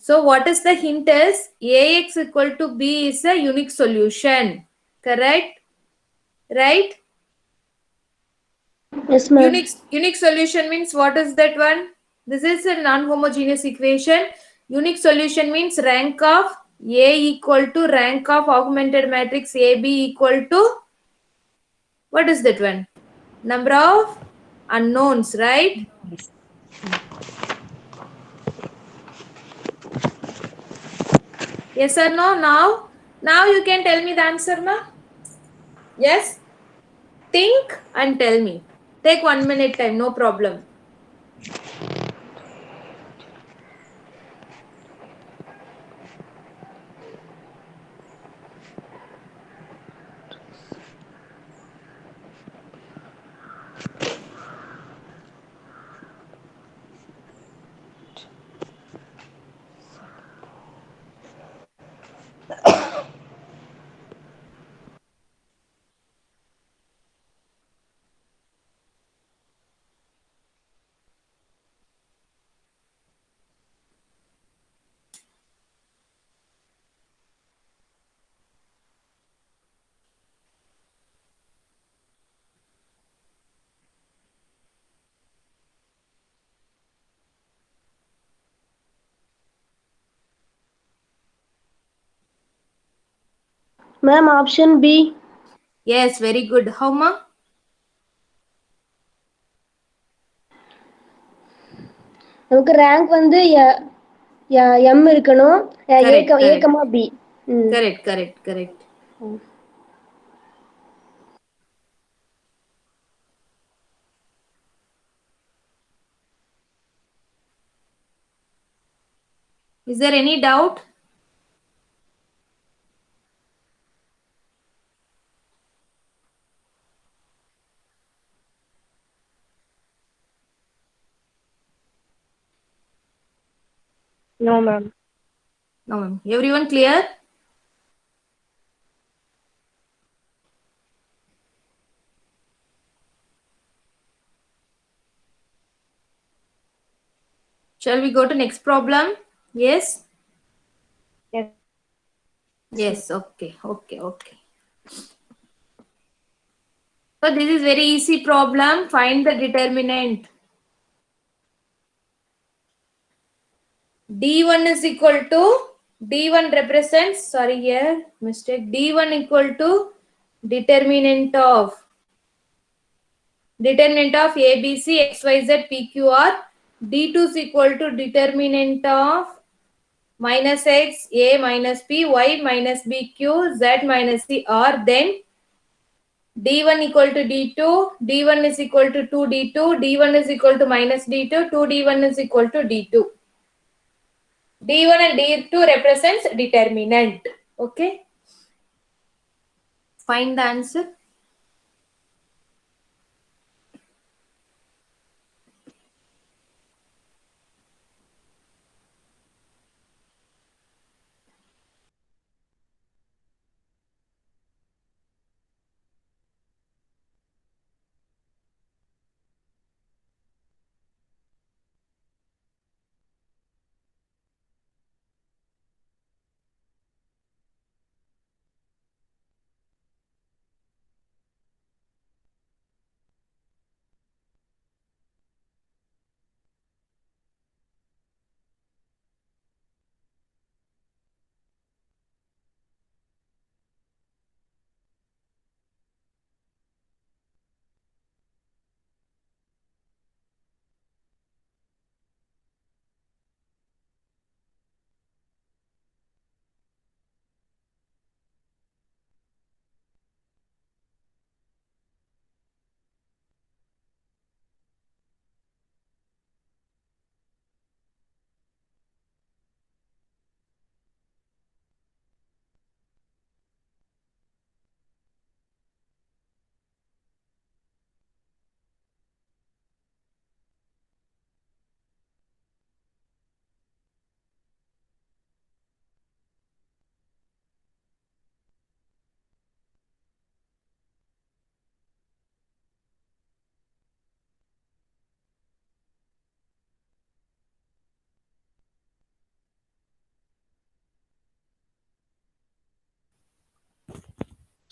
So what is the hint is Ax equal to B is a unique solution. Correct? Right? Yes, ma'am. Unique solution means what is that one? This is a non-homogeneous equation. Unique solution means rank of A equal to rank of augmented matrix AB equal to what is that one? Number of unknowns, right? Yes or no? Now you can tell me the answer, ma? Yes? Think and tell me. Take 1 minute time, no problem. Ma'am, option B. Yes, very good. How ma? நமக்கு rank வந்து M இருக்கணும். Correct, A, correct. B. Correct, correct, correct. Is there any doubt? No, ma'am. No, ma'am. Everyone clear? Shall we go to next problem? Yes? Yes. Yes, okay, okay, okay. So this is very easy problem. Find the determinant. D1 is equal to, D1 represents, sorry here, mistake. D1 equal to determinant of A, B, C, X, Y, Z, P, Q, R. D2 is equal to determinant of minus X, A minus P, Y minus B, Q, Z minus C, R. Then D1 equal to D2, D1 is equal to 2D2, D1 is equal to minus D2, 2D1 is equal to D2. D1 and D2 represents determinant. Okay. Find the answer.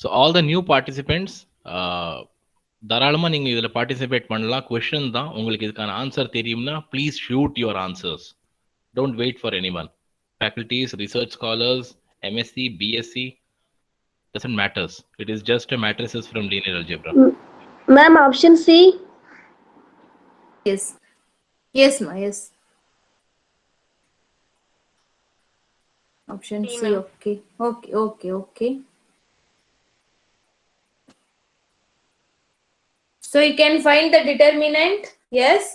So all the new participants தாராளமாக நீங்கள் இதில் participate பண்ணலாம். Question தான், உங்களுக்கு இதுக்கான answer தெரியும்னா please shoot your answers. Don't wait for any one. Faculties, research scholars, MSc, BSc, doesn't matters. It is just a matrices from linear algebra. Ma'am, option C. Yes. Yes, ma. Yes. Option C, C. ma'am. Okay. Okay. Okay. Okay. So you can find the determinant. Yes.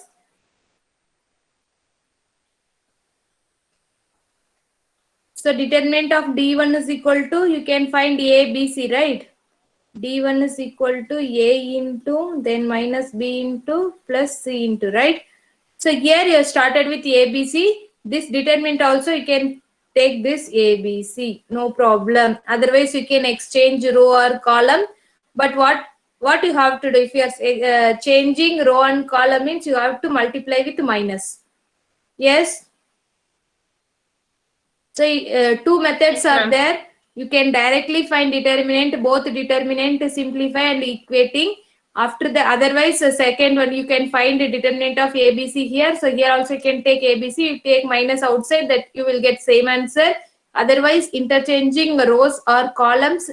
So determinant of D1 is equal to, you can find A, B, C, right? D1 is equal to A into, then minus B into, plus C into, right? So here you started with ABC. This determinant also you can take this ABC, no problem. Otherwise you can exchange row or column. But what you have to do, if you are changing row and column, means you have to multiply with minus. Yes. So two methods are there. You can directly find determinant, both determinant, simplify and equating. After the otherwise, the second one you can find the determinant of ABC here. So here also you can take ABC, you take minus outside, that you will get same answer. Otherwise, interchanging rows or columns,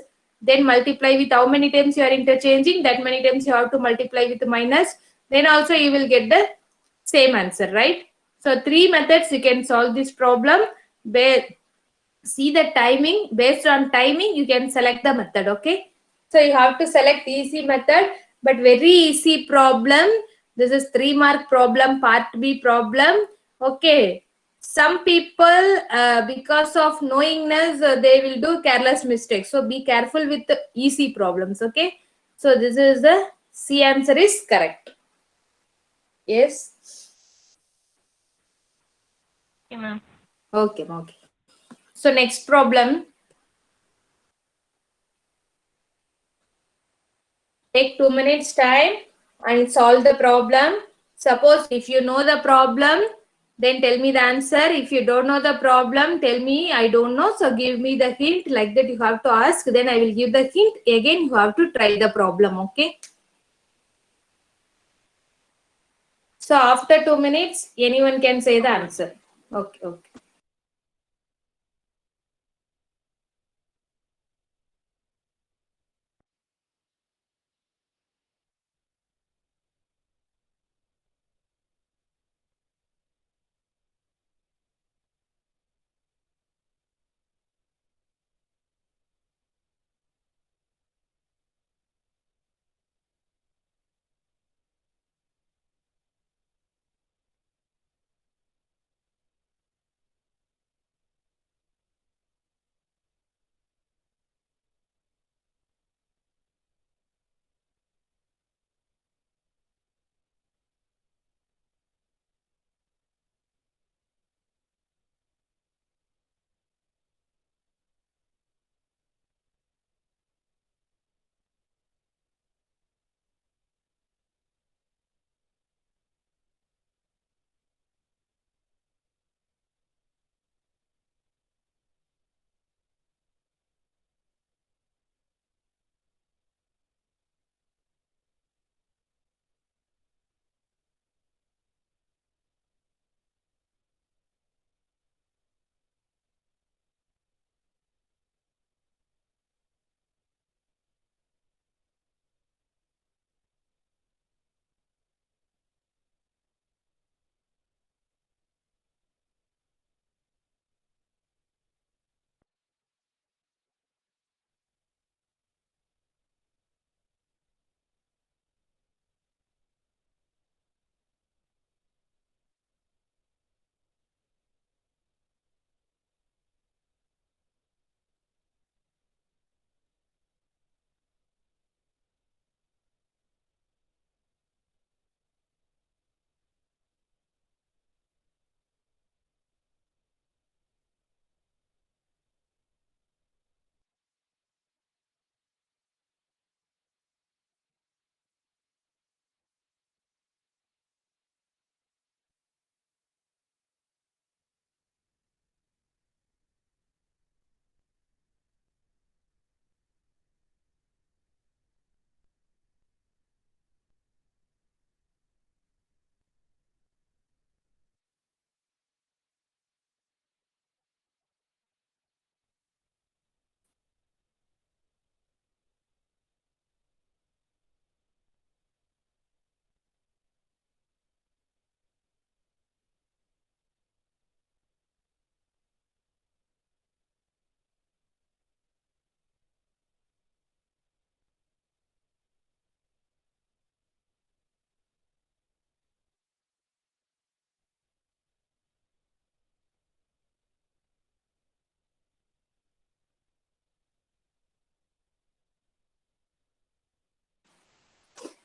then multiply with how many times you are interchanging, that many times you have to multiply with minus. Then also you will get the same answer, right? So three methods you can solve this problem. See the timing, based on timing you can select the method. Okay, so you have to select easy method, but very easy problem. This is 3-mark problem, part B problem. Okay, some people because of knowingness they will do careless mistakes, so be careful with the easy problems. Okay, so this is the C answer is correct. Yes. Okay, ma'am. Okay, okay. So next problem. Take 2 minutes time and solve the problem. Suppose if you know the problem, then tell me the answer. If you don't know the problem, tell me I don't know, so give me the hint. Like that you have to ask, then I will give the hint. Again you have to try the problem. Okay, so after 2 minutes anyone can say the answer. Okay, okay.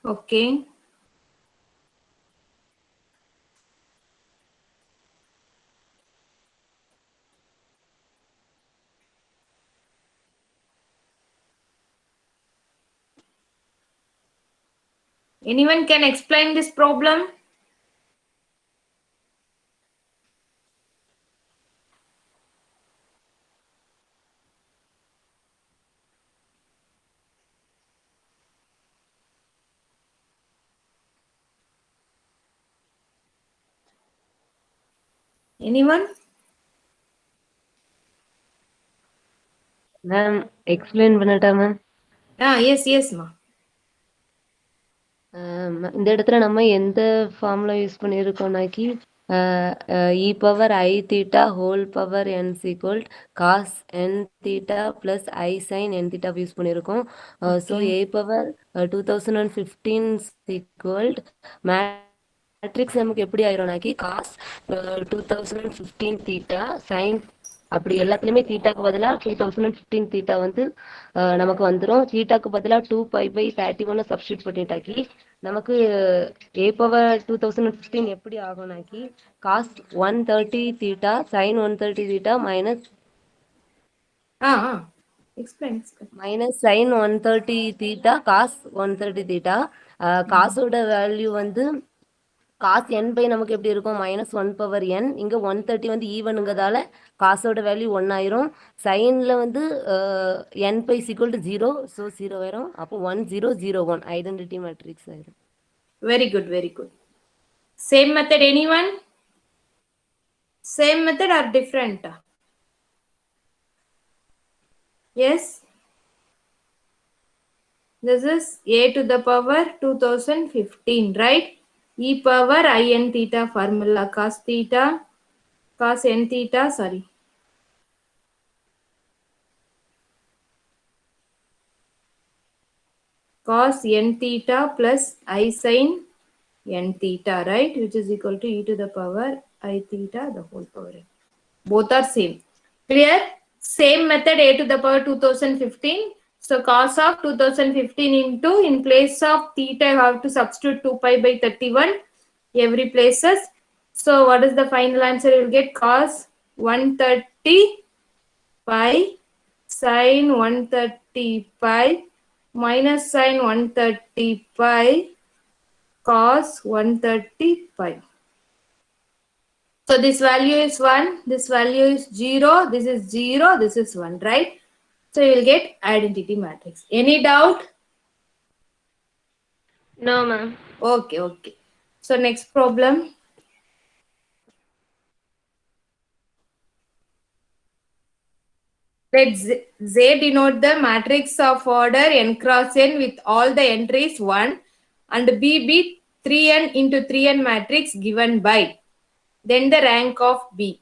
Okay. Anyone can explain this problem? Anyone? Ma'am explain பண்ணட்டா ma'am? Yes, ma. இந்த இடத்துல நம்ம எந்த formula use பண்ணியிருக்கோம்னாக்கி e power i theta whole power n equal cos n theta plus i sine n theta use பண்ணியிருக்கோம். So A power 2015 equal matrix நமக்கு எப்படி ஆயிரும்னாக்கி cos 2015 theta sine அப்படி எல்லாத்துலயுமே தீட்டாக்கு பதிலாக 2015 தீட்டா வந்து நமக்கு வந்துடும். தீட்டாக்கு பதிலாக 2π/31 சப்ஸ்டியூட் பண்ணிட்டாக்கி நமக்கு ஏ பவர் 2015 எப்படி ஆகும்னாக்கி cos 130 theta sine 130 theta Explain. Minus sine 130 theta cos 130 theta. காசோட வேல்யூ வந்து காஸ் என் பை நமக்கு எப்படி இருக்கும் -1 பவர் என். இங்கே 130 வந்து ஈவனுங்கிறதால காசோட வேல்யூ 1 ஆயிரும். சைனில் வந்து என் பை ஈக்குவல் டு 0, ஸோ 0 ஆயிரும். அப்போ 1 0 0 1 ஐடென்டிட்டி மேட்ரிக்ஸ் ஆயிரும். Very good, very good. Same method, anyone? Same method or different? Yes. This is a to the power 2015, right? E power I n theta formula cos theta, cos n theta, sorry. Cos n theta plus I sin n theta, right? Which is equal to e to the power I theta the whole power n. Both are same. Clear? Same method a to the power 2015. So cos of 2015 into, in place of theta you have to substitute 2π/31 every places. So what is the final answer? You will get cos 130 pi sin 130 pi minus sin 130 pi cos 130 pi. So this value is 1, this value is 0, this is 0, this is 1, right? So you will get identity matrix. Any doubt? No, ma'am. Okay, okay. So next problem. Let Z denote the matrix of order n cross n with all the entries 1 and B be 3n into 3n matrix given by. Then the rank of B.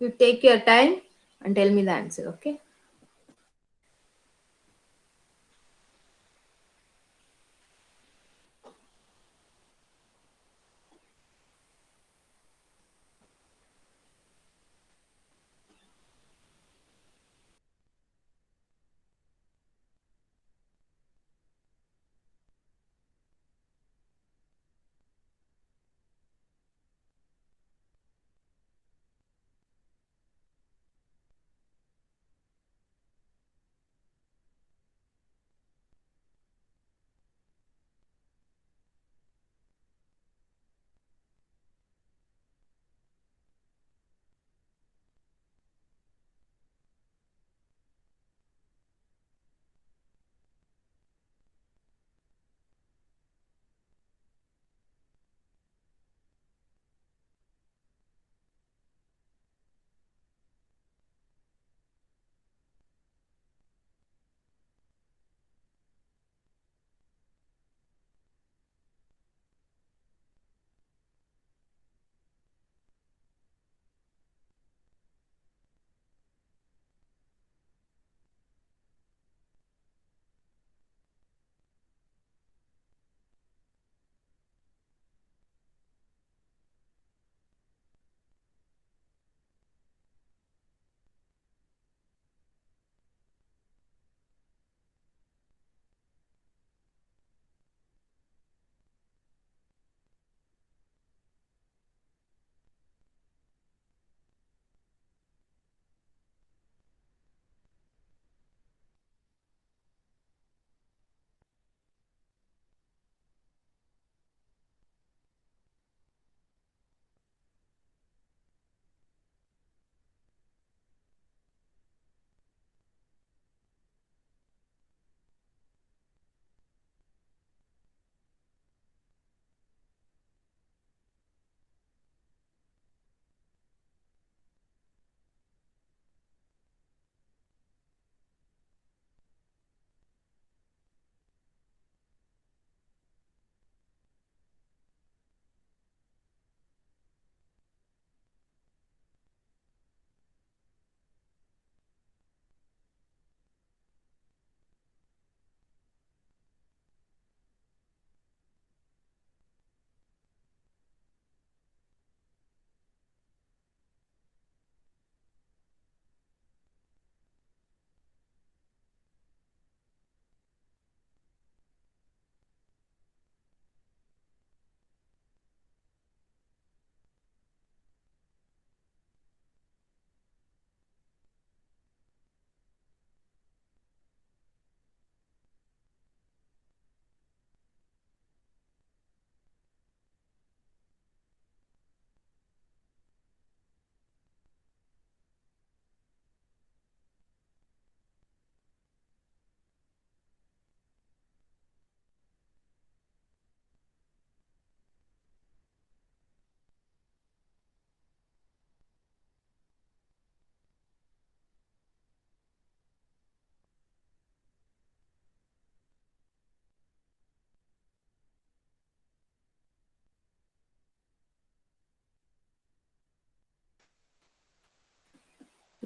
You take your time and tell me the answer, okay?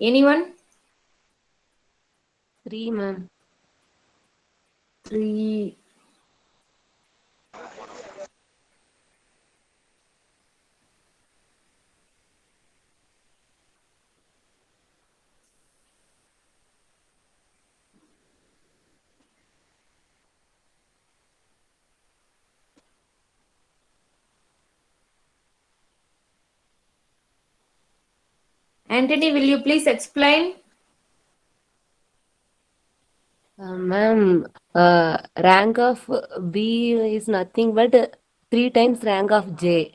Anyone? 3, ma'am. 3. Anthony, will you please explain? Ma'am, rank of B is nothing but 3 times rank of J.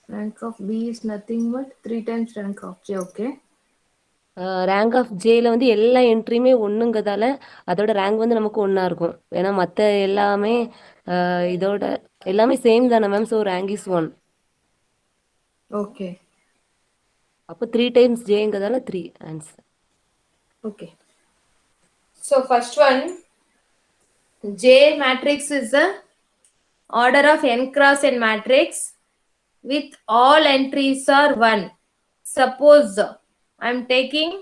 Rank of B is nothing but 3 times rank of J. Okay. Rank of ஜேல வந்து எல்லா என்ட்ரியுமே ஒன்றுங்கிறதால அதோட rank வந்து நமக்கு ஒன்றா இருக்கும். ஏன்னா மற்ற எல்லாமே இதோட எல்லாமே சேம் தானே ma'am. So rank is 1. Okay. அப்போ 3 டைம்ஸ் ஜேங்கிறதால 3 answer. Okay. So first one, J matrix is the order of n cross n matrix with all entries are 1. Suppose I am taking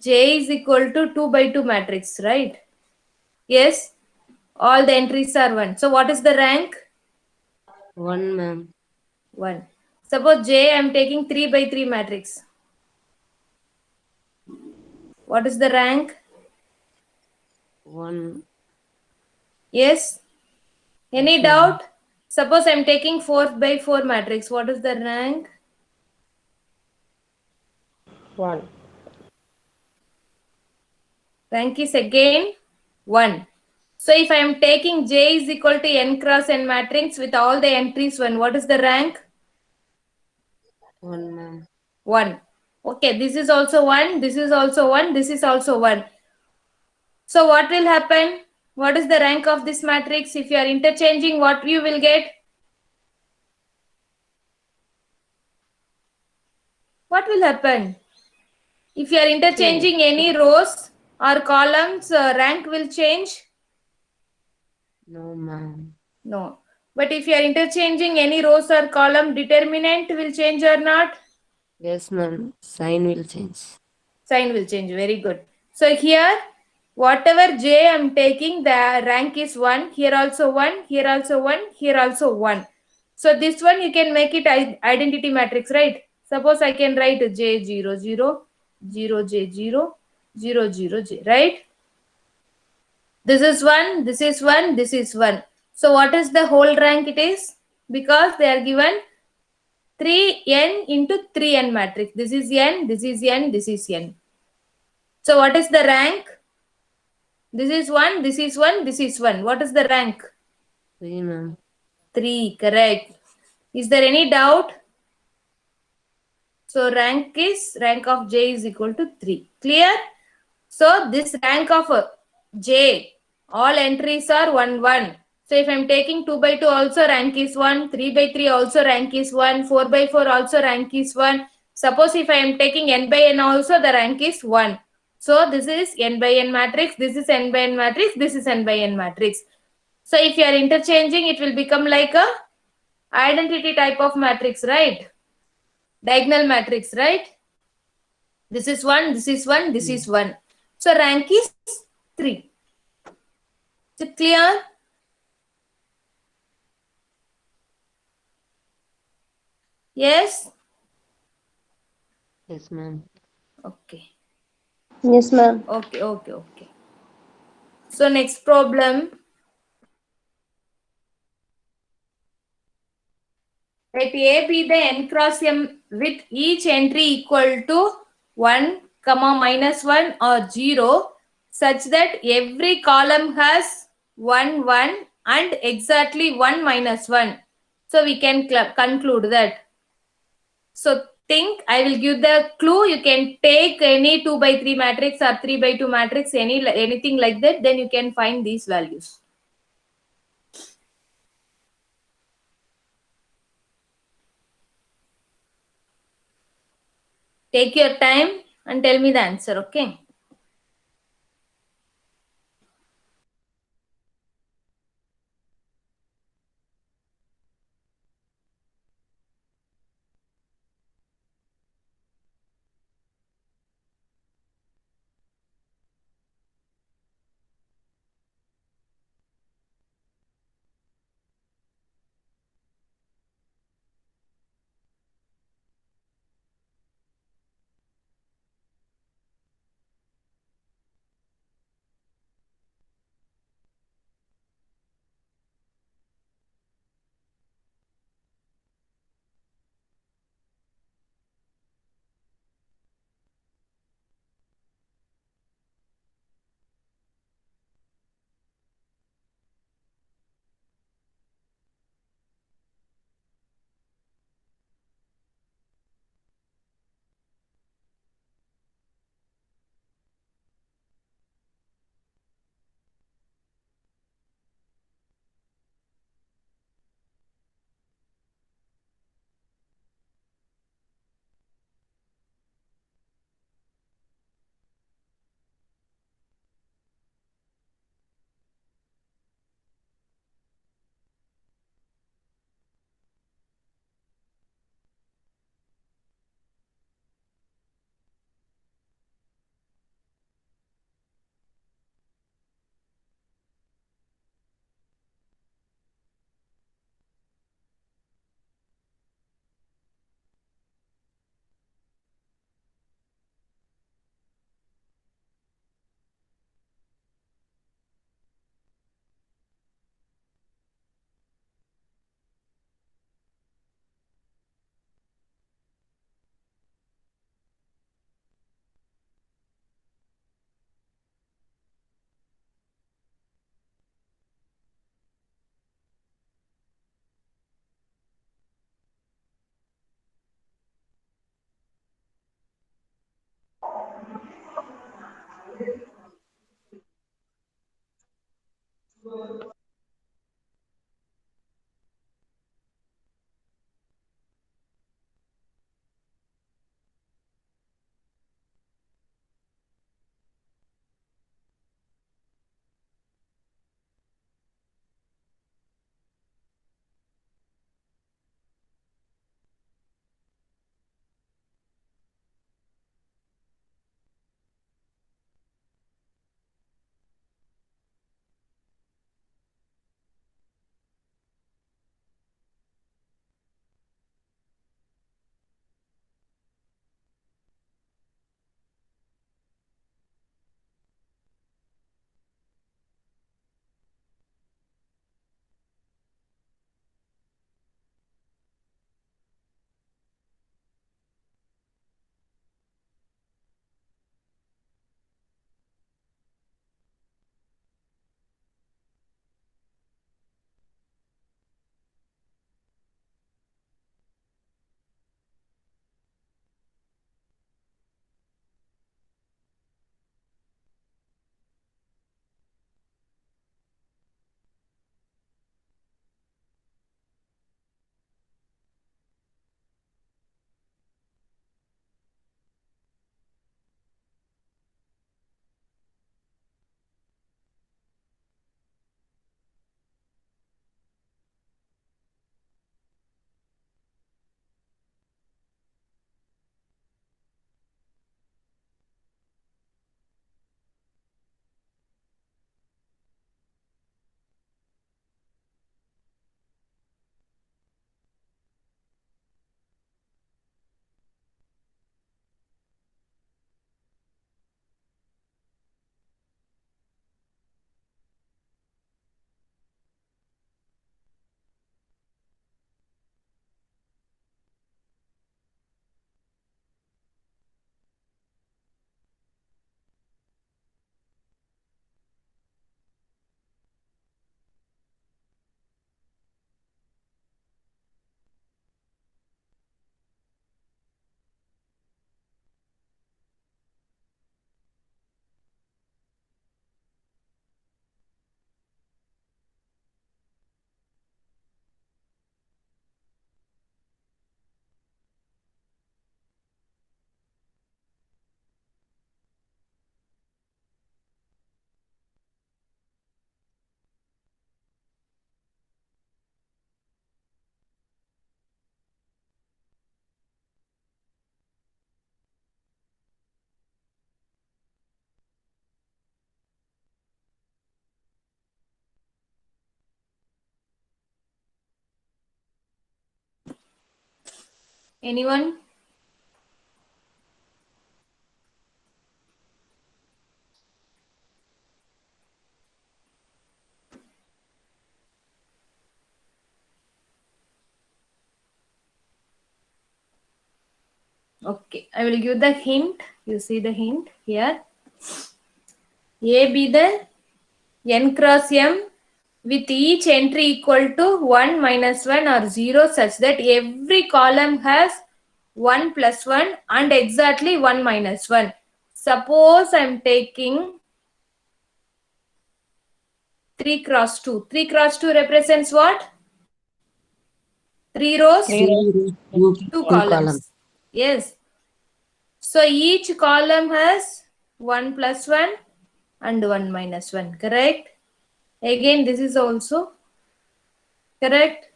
J is equal to 2 by 2 matrix, right? Yes, all the entries are 1. So what is the rank? 1 ma'am. 1. Suppose J I am taking 3 by 3 matrix. What is the rank? 1. Yes. Any Yes, ma'am. doubt? Suppose I am taking 4 by 4 matrix. What is the rank? 1. Rank is again 1. So if I am taking J is equal to n cross n matrix with all the entries 1, what is the rank? 1 ma'am. 1. Okay, this is also 1, this is also 1, this is also 1. So what will happen? What is the rank of this matrix? If you are interchanging, what you will get? What will happen? If you are interchanging any rows or columns, rank will change? No ma'am. No. But if you are interchanging any rows or column, determinant will change or not? Yes ma'am. Sign will change. Sign will change. Very good. So here, whatever J I am taking, the rank is 1. Here also 1. Here also 1. Here also 1. So this one you can make it identity matrix, right? Suppose I can write J 0 0 0 J 0 0 0 J, right? This is 1. This is 1. This is 1. So what is the whole rank it is? Because they are given 3n into 3n matrix. This is n, this is n, this is n. So what is the rank? This is 1, this is 1, this is 1. What is the rank? 3 ma'am. 3, correct. Is there any doubt? So rank of J is equal to 3. Clear? So this rank of J, all entries are 1, 1. So if I am taking 2 by 2 also rank is 1, 3 by 3 also rank is 1, 4 by 4 also rank is 1. Suppose if I am taking n by n also the rank is 1. So this is n by n matrix, this is n by n matrix, this is n by n matrix. So if you are interchanging, it will become like a identity type of matrix, right? Diagonal matrix, right? This is 1, this is 1, this is 1. So rank is 3. Is it clear? Yes? Yes ma'am. Okay. Yes, ma'am. Okay. So next problem. Let A be the n cross m with each entry equal to 1, minus 1 or 0 such that every column has 1, 1 and exactly 1 minus 1. So we can conclude that. So think, I will give the clue. You can take any 2 by 3 matrix or 3 by 2 matrix, anything like that. Then you can find these values. Take your time and tell me the answer, okay? Anyone? Okay, I will give the hint. You see the hint here. A be the n cross m with each entry equal to 1 minus 1 or 0 such that every column has 1 plus 1 and exactly 1 minus 1. Suppose I am taking 3 cross 2. 3 cross 2 represents what? 3 rows, 2 columns. Yes. So each column has 1 plus 1 and 1 minus 1. Correct? Again, this is also correct.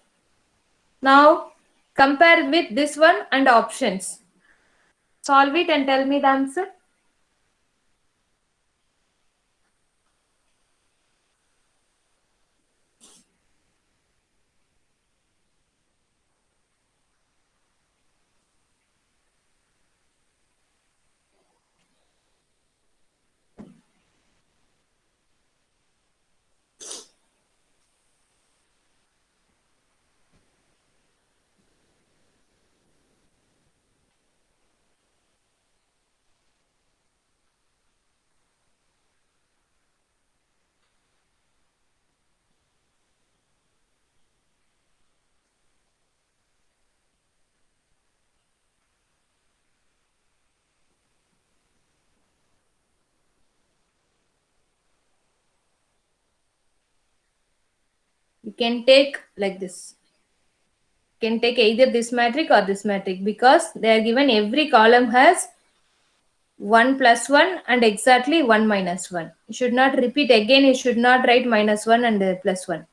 Now, compare with this one and options. Solve it and tell me the answer. You can take like this. You can take either this matrix or this matrix because they are given every column has 1 plus 1 and exactly 1 minus 1. You should not repeat again. You should not write minus 1 and plus 1.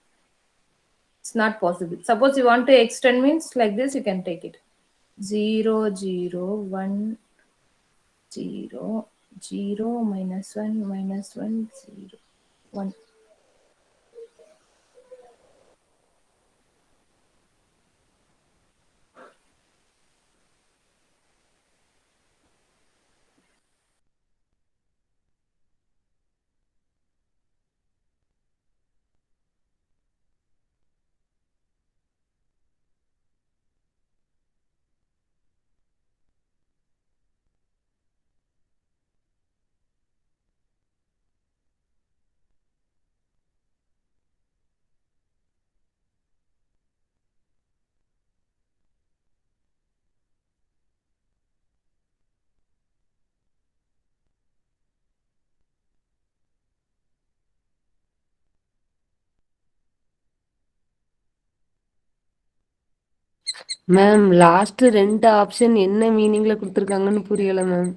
It's not possible. Suppose you want to extend means like this, you can take it. 0, 0, 1, 0, 0, minus 1, minus 1, 0, 1. Ma'am last 2 option என்ன மீனிங்ல கொடுத்துருக்காங்கன்னு புரியல ma'am.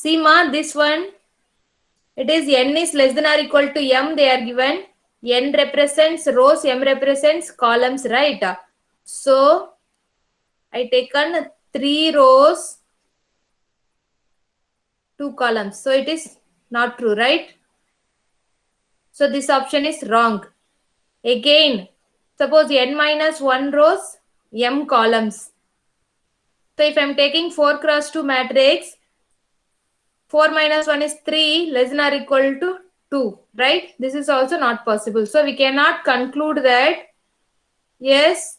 See ma, this one, it is n is less than or equal to m, they are given. N represents rows, m represents columns, right? So I taken 3 rows, 2 columns. So it is not true, right? So this option is wrong. Again, suppose n minus 1 rows, m columns. So if I am taking 4 cross 2 matrix, 4 minus 1 is 3, less than or equal to 2, right? This is also not possible. So we cannot conclude that yes,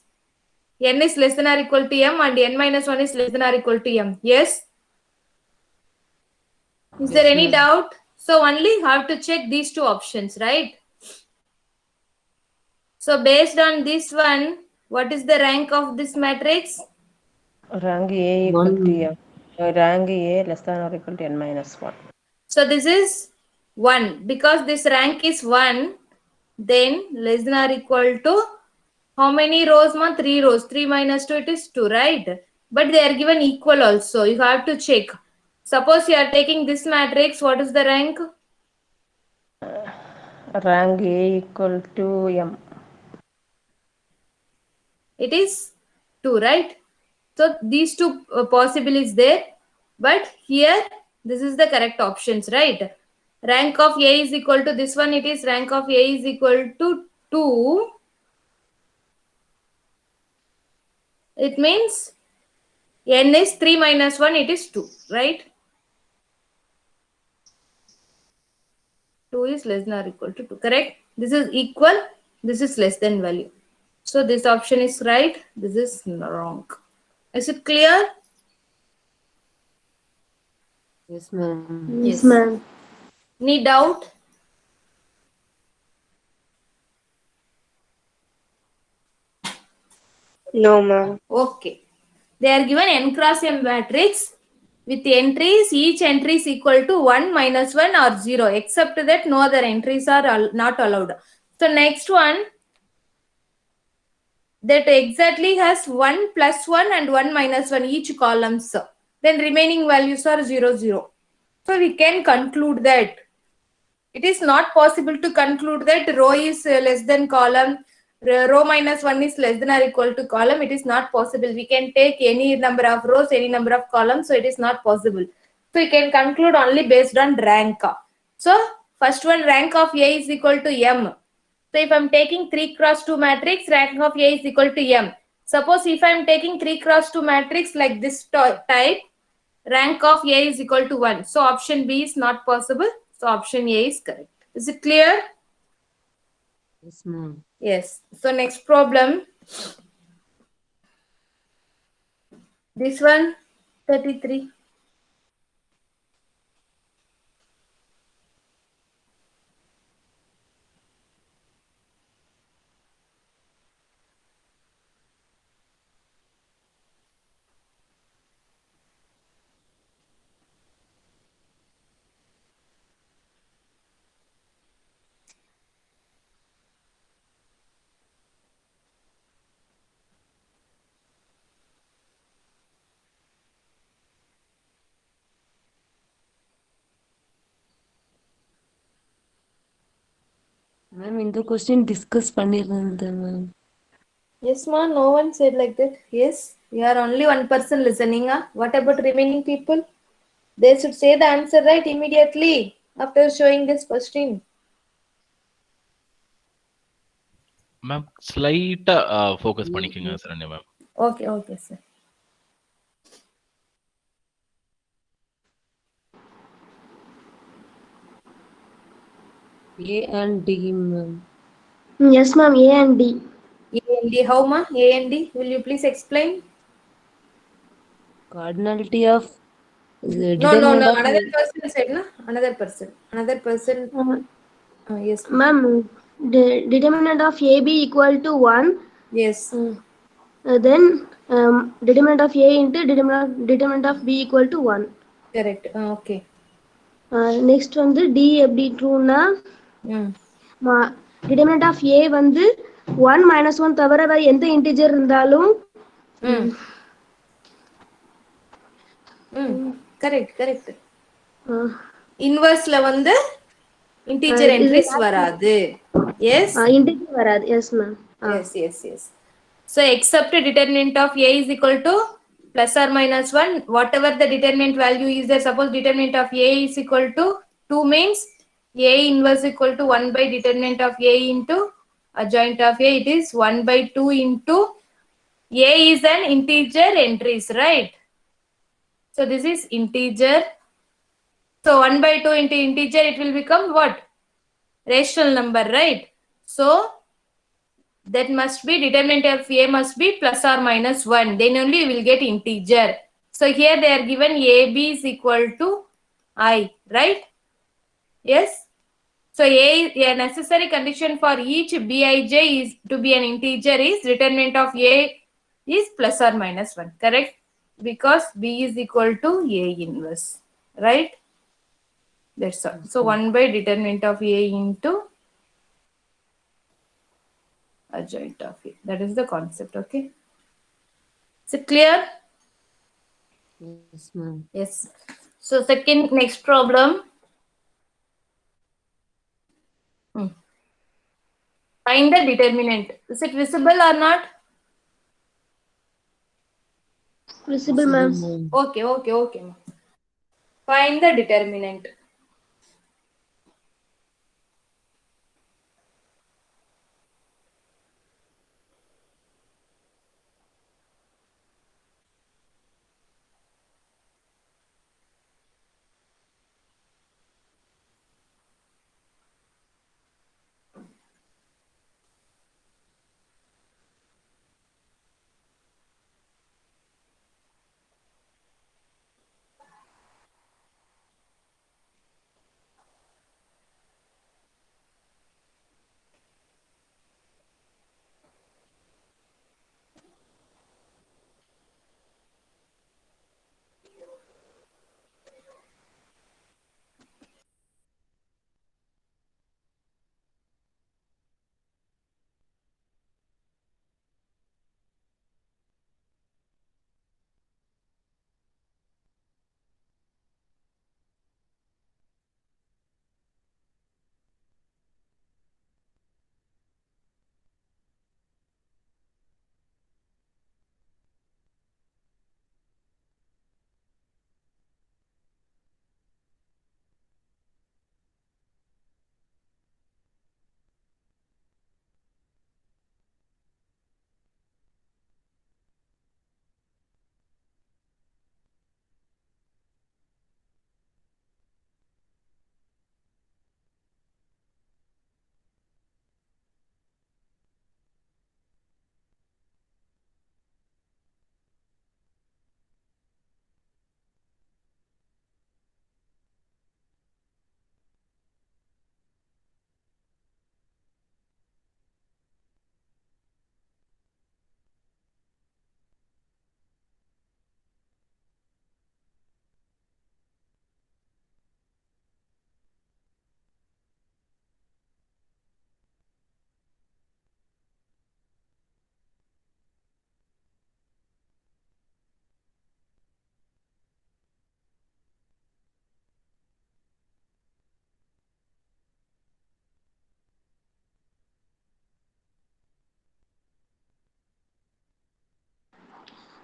n is less than or equal to m and n minus 1 is less than or equal to m. Yes? Is there any doubt? So only have to check these 2 options, right? So based on this one, what is the rank of this matrix? Rank A equal to m. Rank A less than or equal to n minus 1. So this is 1. Because this rank is 1, then less than or equal to how many rows? 3 rows. 3 minus 2, it is 2, right? But they are given equal also. You have to check. Suppose you are taking this matrix, what is the rank? Rank A equal to m. It is 2, right? So these 2 possible is there. But here, this is the correct options, right? Rank of A is equal to this one. It is rank of A is equal to 2. It means n is 3 minus 1, it is 2, right? 2 is less than or equal to 2, correct? This is equal, this is less than value. So this option is right, this is wrong. Is it clear? Yes, ma'am. Yes, ma'am. Any doubt? No, ma'am. Okay. They are given n cross m matrix with entries. Each entry is equal to 1, minus 1 or 0. Except that no other entries are not allowed. So next one, that exactly has 1 plus 1 and 1 minus 1 each columns. Then remaining values are 0, 0. So we can conclude that it is not possible to conclude that row is less than column, row minus 1 is less than or equal to column. It is not possible. We can take any number of rows, any number of columns. So it is not possible. So we can conclude only based on rank. So first one, rank of A is equal to m. So if I am taking 3 cross 2 matrix, rank of A is equal to m. Suppose if I am taking 3 cross 2 matrix like this type, rank of A is equal to 1. So option B is not possible. So option A is correct. Is it clear? Yes, ma'am. Yes. So next problem. This one, 33. Ma'am, இந்த question discuss பண்ணிருந்தேன் ma'am. Yes, ma. No one said like that. Yes, you are only one person listening. What about remaining people? They should say the answer right immediately after showing this question. Ma'am ஸ்லைட்டா focus பண்ணிக்கோங்க Saranya ma'am. Okay, okay, sir. A and D, ma'am. Yes, ma'am. A and D. A and D. How, ma? A and D. Will you please explain? Cardinality of No. Another person said, na? Another person. Yes. Ma'am, the determinant of AB equal to 1. Yes. Then determinant of A into determinant of B equal to 1. Correct. Okay. Next வந்து D எப்படி ட்ரூனா determinant of A வந்து 1 minus 1 தவிர வேற எந்த integer இருந்தாலும் Correct. இன்வர்ஸ்ல வந்து integer இது entries வராது. Yes? இன்டிஜர் வராது. Yes ma'am. Yes, yes, yes. So except determinant of A is equal to plus or minus 1, whatever the determinant value is there, suppose determinant of A is equal to 2 means A inverse equal to 1 by determinant of A into adjoint of A, it is 1 by 2 into A is an integer entries, right? So this is integer. So 1 by 2 into integer, it will become what? Rational number, right? So that must be determinant of A must be plus or minus 1. Then only you will get integer. So here they are given AB is equal to I, right? Yes. So a necessary condition for each Bij is to be an integer is determinant of A is plus or minus 1, correct? Because B is equal to A inverse, right? That's all. So 1 by determinant of A into adjoint of A. That is the concept, okay? Is it clear? Yes, ma'am. Yes. So next problem. Find the determinant. Is it visible or not? Visible ma'am. Okay, okay, okay. Find the determinant.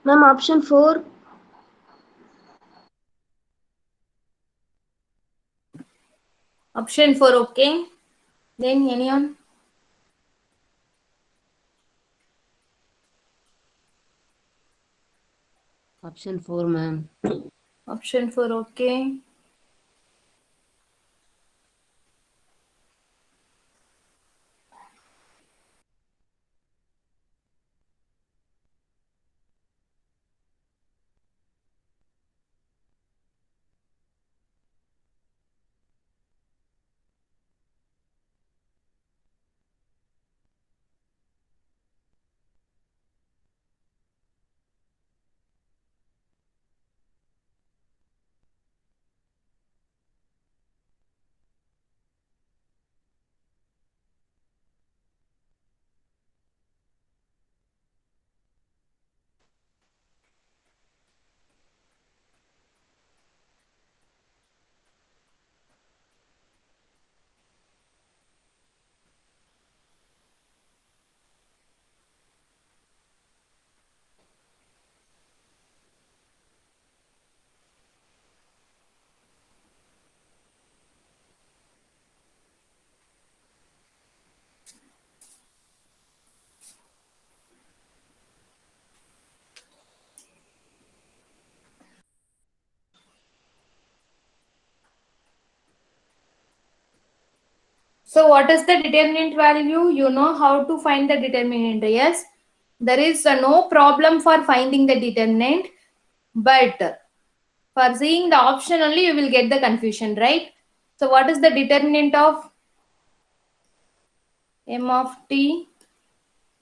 Ma'am, option 4. Option 4, okay. Then anyone? Option 4, ma'am. Option 4, okay. So what is the determinant value? You know how to find the determinant. Yes, there is no problem for finding the determinant, but for seeing the option only you will get the confusion, right? So what is the determinant of m of t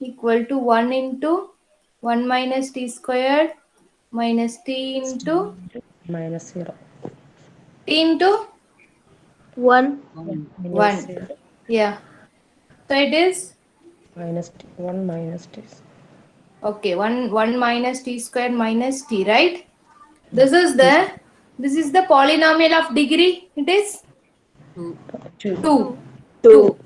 equal to 1 into 1 minus t squared minus t into -0. t into 1. 1. -0. Yeah. So it is -1 minus t. okay 1 minus t squared minus t, right? This is the polynomial of degree. It is 2. 2. 2.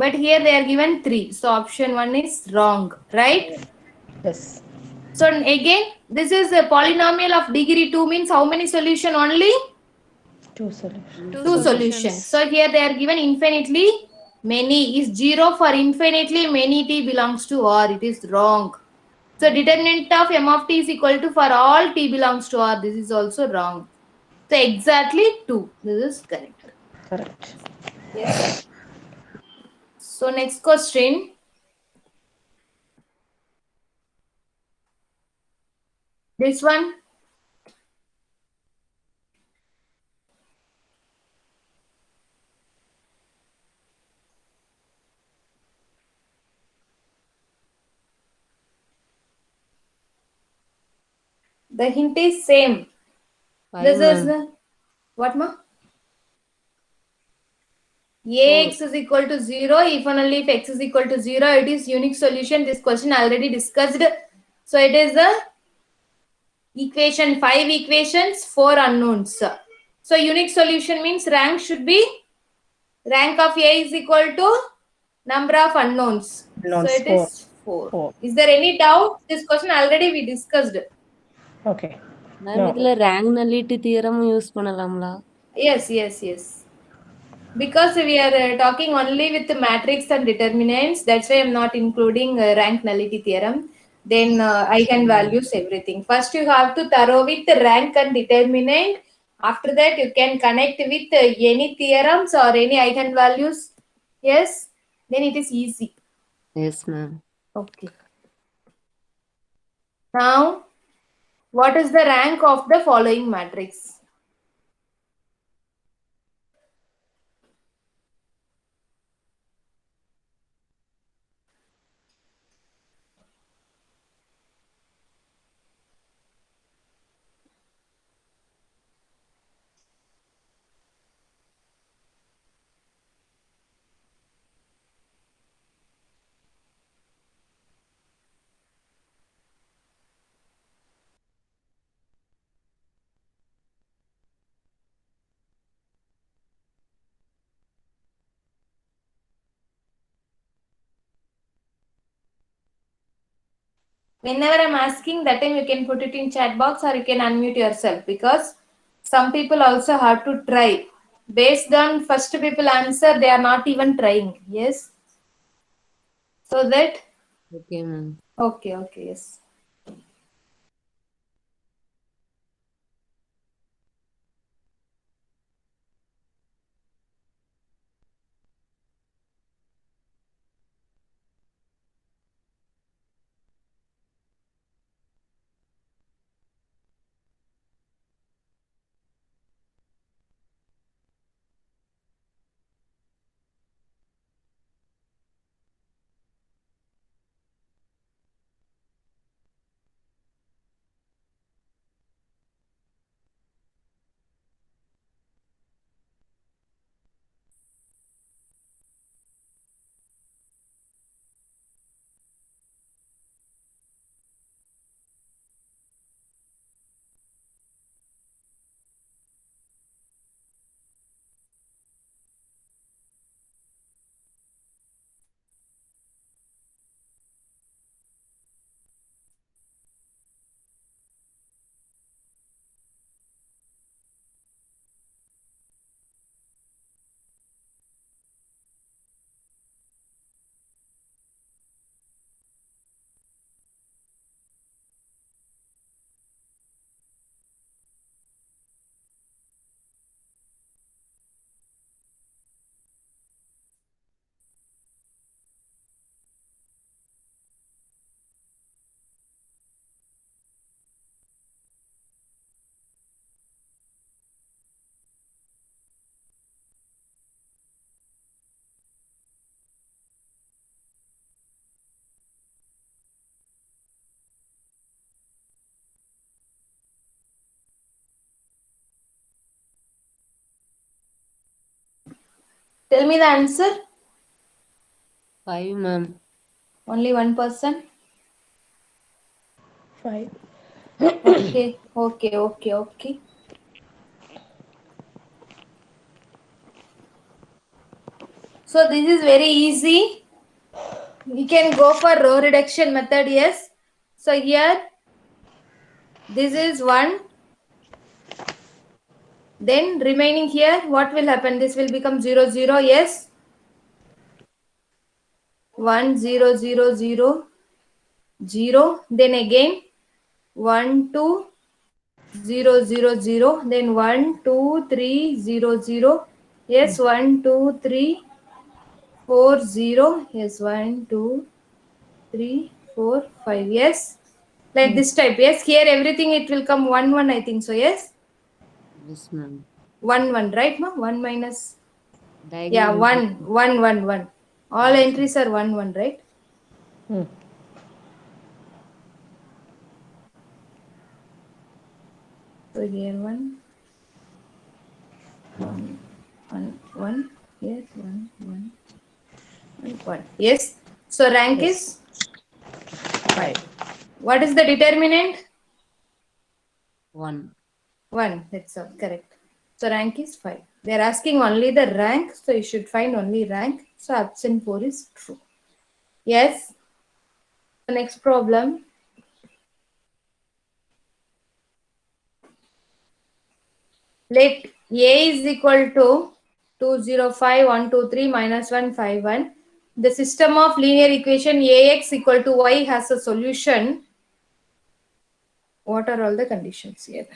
But here they are given 3. So option 1 is wrong, right? Yes. So again, this is a polynomial of degree 2 means how many solution only? 2 solutions. 2 solutions. So here they are given infinitely many. Is 0 for infinitely many t belongs to R. It is wrong. So determinant of m of t is equal to for all t belongs to R. This is also wrong. So exactly 2. This is correct. Correct. Yes. So next question. This one. The hint is same. 5, This is ma'am. what ma? 4. Ax is equal to 0 if and only if x is equal to 0 it is unique solution. This question already discussed. So it is the equation 5 equations 4 unknowns. So unique solution means rank should be rank of A is equal to number of unknowns. So Unknowns, it 4. is 4. 4. Is there any doubt? This question already we discussed. Okay. Ma'am No. இதுல rank நலிட்டி theorem use பண்ணலாம்ல? Yes. Because we are talking only with the matrix and determinants, that's why I'm not including rank nullity theorem. Then eigenvalues, everything. First, you have to thorough with the rank and determinant. After that, you can connect with any theorems or any eigenvalues. Yes, then it is easy. S ma'am. Okay. Now, what is the rank of the following matrix? Whenever I'm asking, that time you can put it in chat box or you can unmute yourself, because some people also have to try. Based on first people answer, they are not even trying. Yes. So that, okay ma'am. okay, yes. Tell me the answer. 5, ma'am. Only one person. 5. Okay, okay, okay, okay. So this is very easy. We can go for row reduction method, yes. So here, this is 1. Then remaining here, what will happen? This will become 0, 0, yes. 1, 0, 0, 0, 0. Then again, 1, 2, 0, 0, 0. Then 1, 2, 3, 0, 0. Yes, 1, 2, 3, 4, 0. Yes, 1, 2, 3, 4, 5. Yes. Like this type. Yes, here everything it will come 1, 1, I think so. Yes. Yes, ma'am. 1, 1, right, ma? 1 minus. Yeah, Diagonal. 1, 1, 1, 1. All entries are 1, 1, right? Hmm. So here 1, 1, 1, 1. Yes, 1, 1, 1, 1. Yes. So rank Yes. is 5. What is the determinant? 1. 1. That's all. Correct. So rank is 5. They are asking only the rank. So you should find only rank. So option 4 is true. Yes. The next problem. Let A is equal to 205, 123 minus 151. The system of linear equation Ax equal to y has a solution. What are all the conditions here?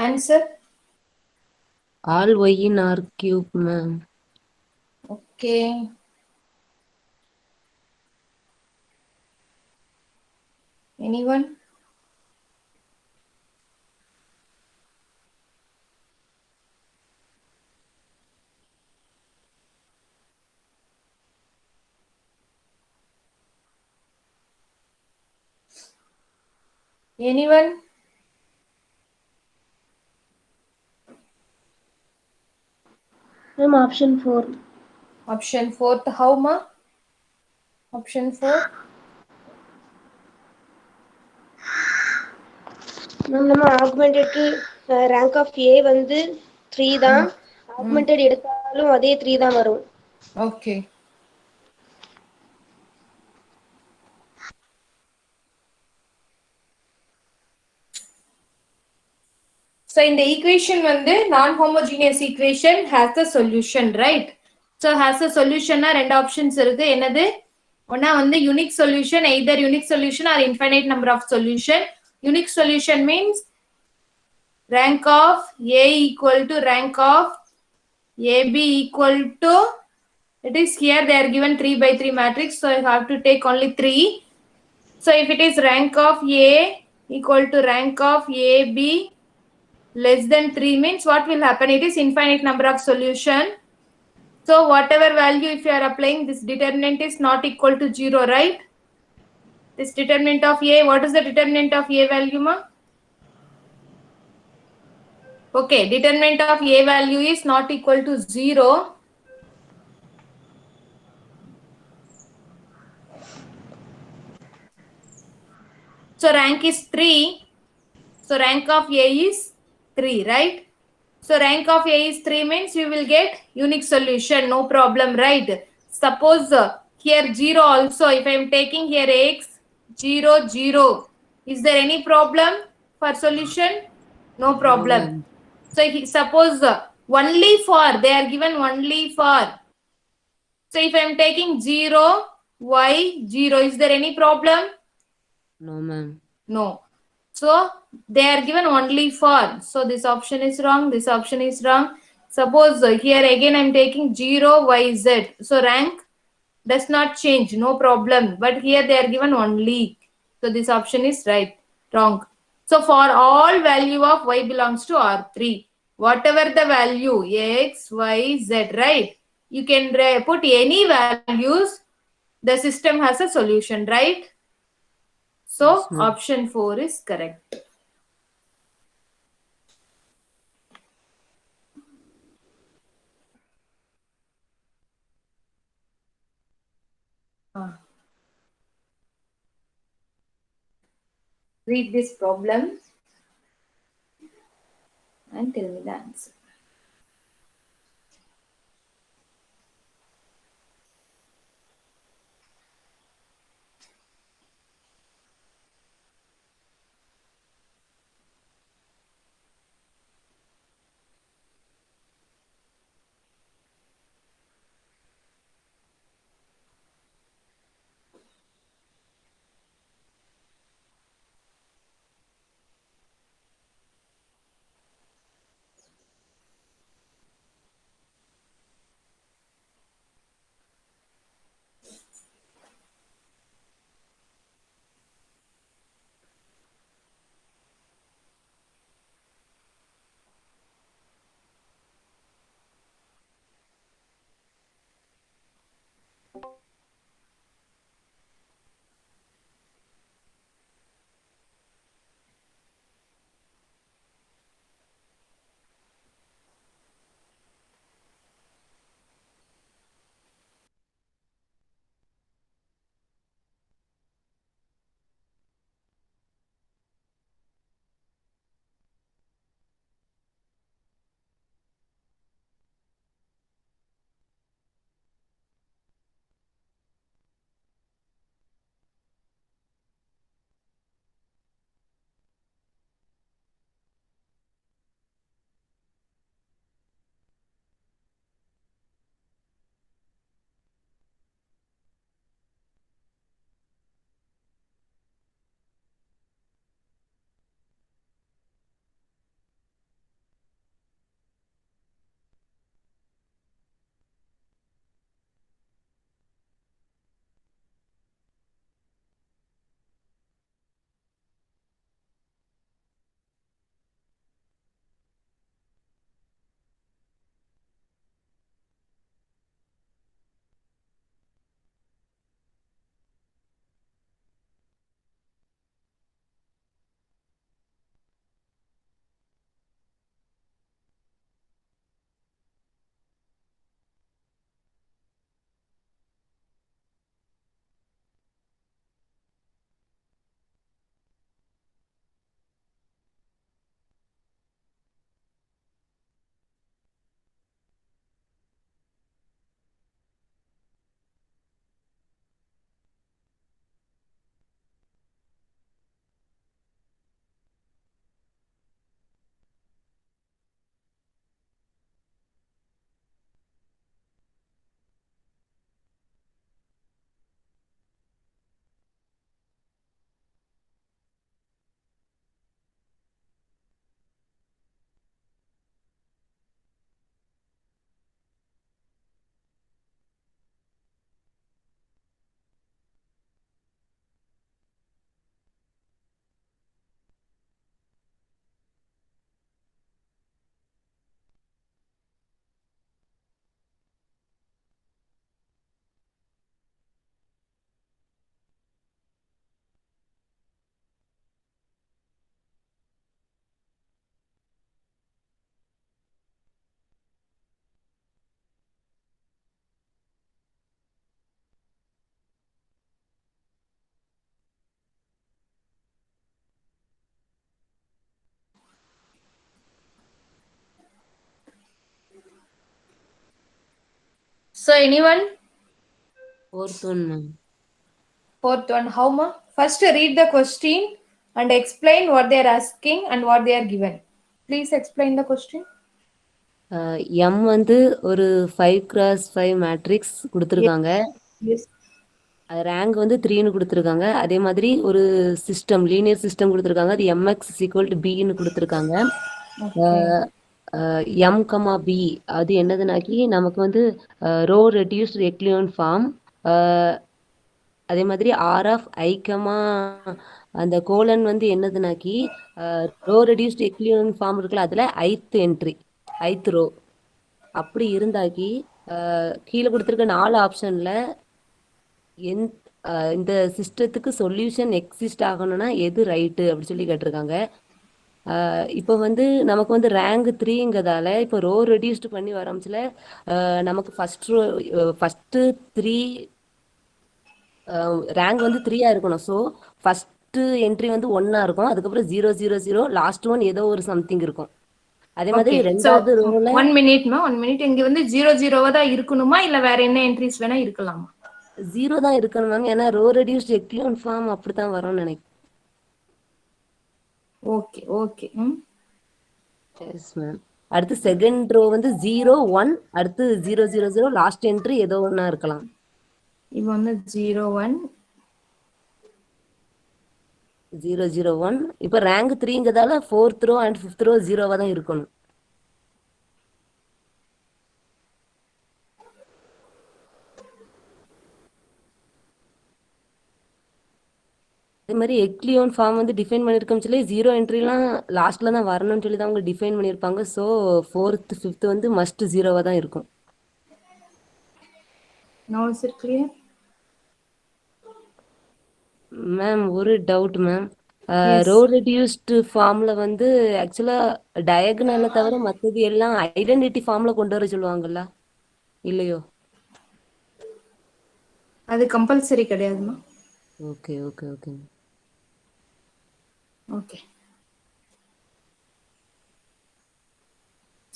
Answer? All y in r cube, ma'am. Okay. Anyone? Anyone? Ma'am, option 4. Option 4th, how ma? Option 4? Ma'am நம்ம ஆகுமெண்டட்க்கு rank of ஏ வந்து 3 தான். Augmented எடுத்தாலும் அதே 3 தான் வரும். Okay. So in the equation வந்து non-homogeneous equation has the solution, right? So has a solution na ரெண்டு options இருக்கு. என்னது? ஒண்ணா வந்து unique solution, either unique solution or infinite number of solution. Unique solution means rank of A equal to rank of AB equal to, it is here they are given 3 by 3 matrix, so I have to take only 3. So if it is rank of A equal to rank of AB less than 3 means what will happen? It is infinite number of solution. So whatever value if you are applying, this determinant is not equal to 0, right? This determinant of A, what is the determinant of A value, ma? Okay, determinant of A value is not equal to 0. So rank is 3. So rank of A is 3, right? So rank of A is 3 means you will get unique solution, no problem, right? Suppose here 0 also, if I am taking here x, 0, 0. Is there any problem for solution? No problem. ma'am. So suppose only for, they are given only for. So if I am taking 0, y, 0, is there any problem? No, ma'am. No. So they are given only for. So this option is wrong. This option is wrong. Suppose here again I am taking 0, y, z. So rank does not change. No problem. But here they are given only. So this option is right. Wrong. So for all value of y belongs to R3. Whatever the value x, y, z, right? You can put any values. The system has a solution, right? So Yes, ma'am. option 4 is correct. Read this problem and tell me the answer. So anyone? Fourth one, ma'am. Fourth one, how ma? First read the question and explain what they are asking and what they are given. Please explain the question. M வந்து ஒரு 5x5 matrix கொடுத்துருக்காங்க. Yes. Rank வந்து 3ன்னு கொடுத்துருக்காங்க. அதே மாதிரி ஒரு system linear system கொடுத்துருக்காங்க. அது mx = bன்னு கொடுத்துருக்காங்க. எம் கமா பி அது என்னதுனாக்கி நமக்கு வந்து ரோ ரெடியூஸ்டு எக்லியோன் ஃபார்ம். அதே மாதிரி ஆர் ஆஃப் ஐ கமா அந்த கோலன் வந்து என்னதுனாக்கி ரோ ரெடியூஸ்டு எக்லியோன் ஃபார்ம் இருக்குல்ல, அதில் ஐத் ரோ அப்படி இருந்தாக்கி கீழே கொடுத்துருக்க 4 ஆப்ஷனில் இந்த சிஸ்டத்துக்கு சொல்யூஷன் எக்ஸிஸ்ட் ஆகணும்னா எது ரைட்டு அப்படி சொல்லி கேட்டிருக்காங்க. இப்போ வந்து நமக்கு வந்து ரேங்க் 3ங்கிறதால இப்போ ரோ ரெடியூஸ்டு பண்ணி வரம்ச்சில் நமக்கு ஃபஸ்ட்டு 3 ரேங்க் வந்து 3ஆக இருக்கணும். ஸோ ஃபஸ்ட்டு என்ட்ரி வந்து 1ஆ இருக்கும். அதுக்கப்புறம் 0 0 0 லாஸ்ட் ஒன் ஏதோ ஒரு சம்திங் இருக்கும். அதே மாதிரி Okay. So ரெண்டாவது ரோல 1 minute ma, 1 minute. இங்க வந்து 0 0 தான் இருக்கணுமா இல்ல வேற என்ன என்ட்ரிஸ் வேணா இருக்கலாமா? 0 தான் இருக்கணும் மேம். ஏன்னா ரோ ரெடியூஸ்டு எக்லியோன் ஃபார்ம் அப்படித்தான் வரும்னு நினைக்கிறேன். Okay okay. Yes ma'am. அடுத்து செகண்ட் ரோ வந்து 0 1 அடுத்து 0 0 0 லாஸ்ட் என்ட்ரி ஏதோ ஒன்றா இருக்கலாம். இப்போ வந்து 0 1 0 0 1 இப்போ ரேங்க் 3ங்கிறதால 4th row and 5th row 0வா தான் இருக்கணும். அதே மாதிரி எக்லியோன் ஃபார்ம் வந்து டிஃபைன் பண்ணியிருக்கோம்னு சொல்லி 0 என்ட்ரிலாம் லாஸ்ட்ல தான் வரணும்னு சொல்லி தான் அவங்க டிஃபைன் பண்ணியிருப்பாங்க. ஸோ 4th 5th வந்து மஸ்ட் 0வா தான் இருக்கும். now is it clear? Ma'am ஒரு doubt ma'am. Yes. Row reduced ஃபார்ம்ல வந்து ஆக்சுவலா டயகனலை தவிர மற்றது எல்லாம் ஐடென்டிட்டி ஃபார்ம்ல கொண்டு வர சொல்லுவாங்கல்ல, இல்லையோ? அது கம்பல்சரி கிடையாதுமா. Okay okay okay. Okay.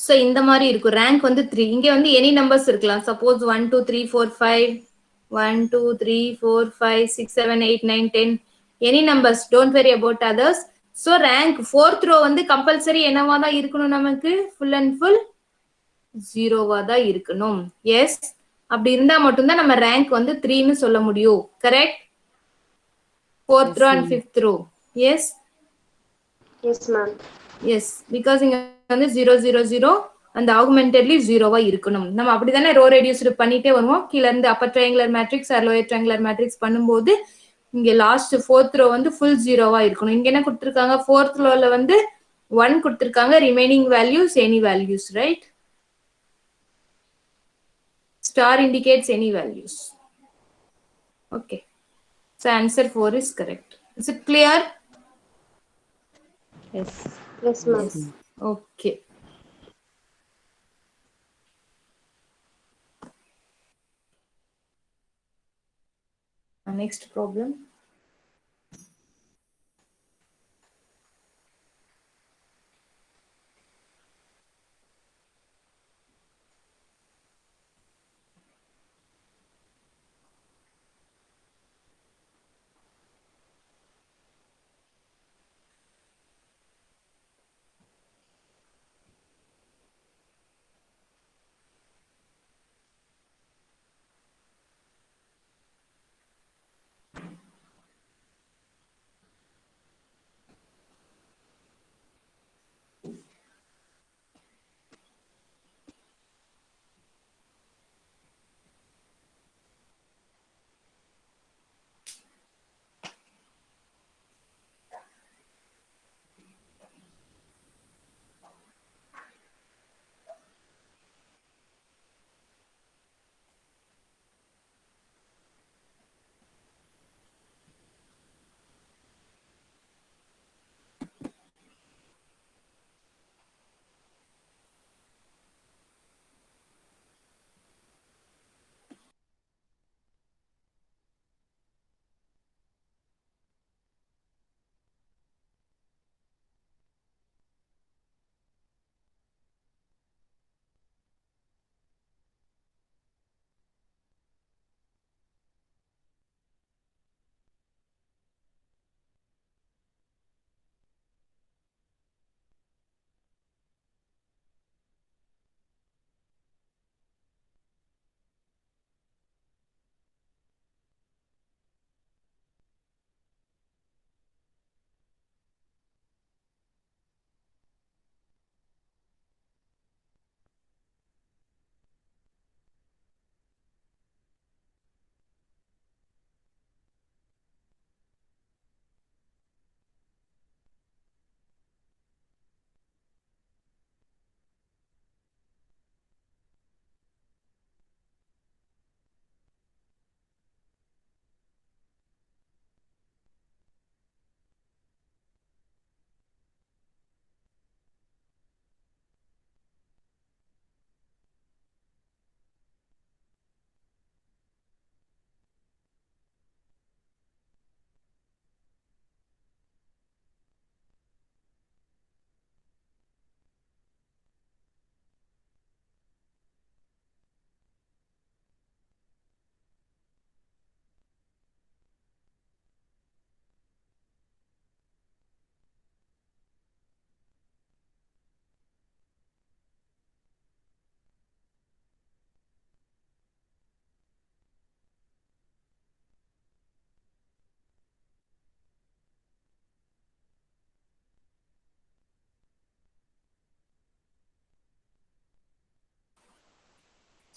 So இந்த மாதிரி இருக்கும். ரேங்க் வந்து 3. இங்க வந்து எனி நம்பர்ஸ் இருக்கலாம். Suppose 1 2 3 4 5 1 2 3 4 5 6 7 8 9 10 any numbers. Don't worry about others. So rank 4th row வந்து கம்பல்சரி என்னவா தான் இருக்கணும், நமக்கு ஃபுல் அண்ட் ஃபுல் 0வா தான் இருக்கணும். எஸ், அப்படி இருந்தா மட்டும்தான் நம்ம ரேங்க் வந்து 3ன்னு சொல்ல முடியும். Correct? 4th row and 5th row. Yes yes ma'am. Yes, because இங்க வந்து 0 0 0 அந்த ஆகுமெண்டட்லி 0வா இருக்கணும். நம்ம அப்படிதானே ரோ ரெடியூஸ்டு பண்ணிட்டே வருவோம். கீழ இருந்து upper triangular matrix or lower triangular matrix பண்ணும்போது இங்க லாஸ்ட் 4th ரோ வந்து ஃபுல் 0வா இருக்கணும். இங்க என்ன கொடுத்திருக்காங்க, 4th ரோல வந்து 1 கொடுத்திருக்காங்க. Remaining values any values, right? Star indicates any values. Okay. So answer 4 is correct. Is it clear? Yes. Yes ma'am. Okay. Next problem.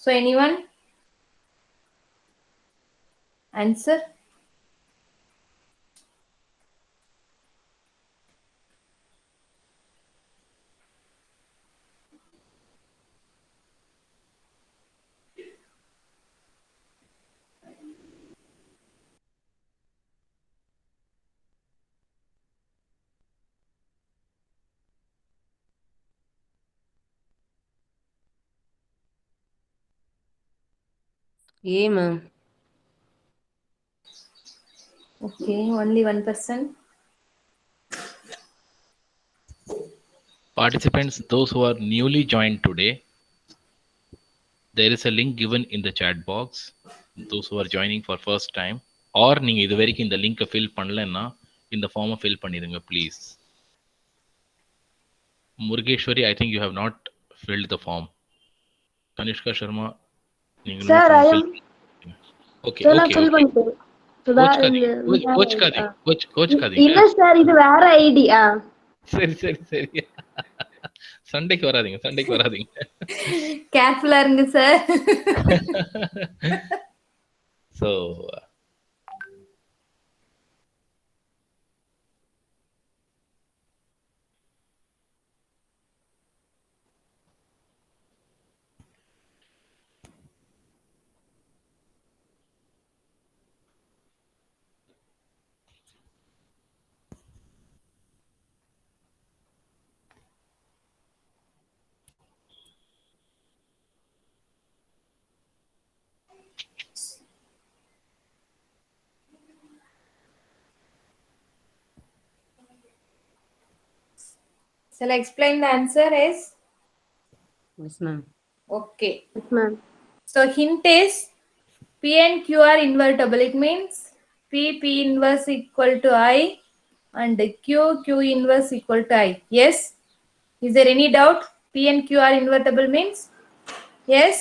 So anyone? Answer? A, ma'am. Okay, only 1%. Participants, those who are newly joined today, there is a link given in the chat box. Those who are joining for first time, or நீங்க இது வரைக்கும் இந்த லிங்கை fill பண்ணலன்னா இந்த ஃபார்மை fill பண்ணிடுங்க please. Murugeshwari, I think you have not filled the form. Kanishka Sharma, நீங்க Sir, form I fill am. பண்ணிடுங்க. Okay, Sir, நான் okay, fill okay. பண்ணிட்டேன். கோச்சுக்காதீங்க. இல்ல சார், இது வேற ஐடி. சரி. சண்டைக்கு வராதீங்க. கேர்ஃபுல்லா இருங்க sir. So Shall I explain the answer is? Yes, ma'am. Okay. Yes, ma'am. So hint is P and Q are invertible. It means P inverse equal to I and Q inverse equal to I. Yes? Is there any doubt? P and Q are invertible means? Yes?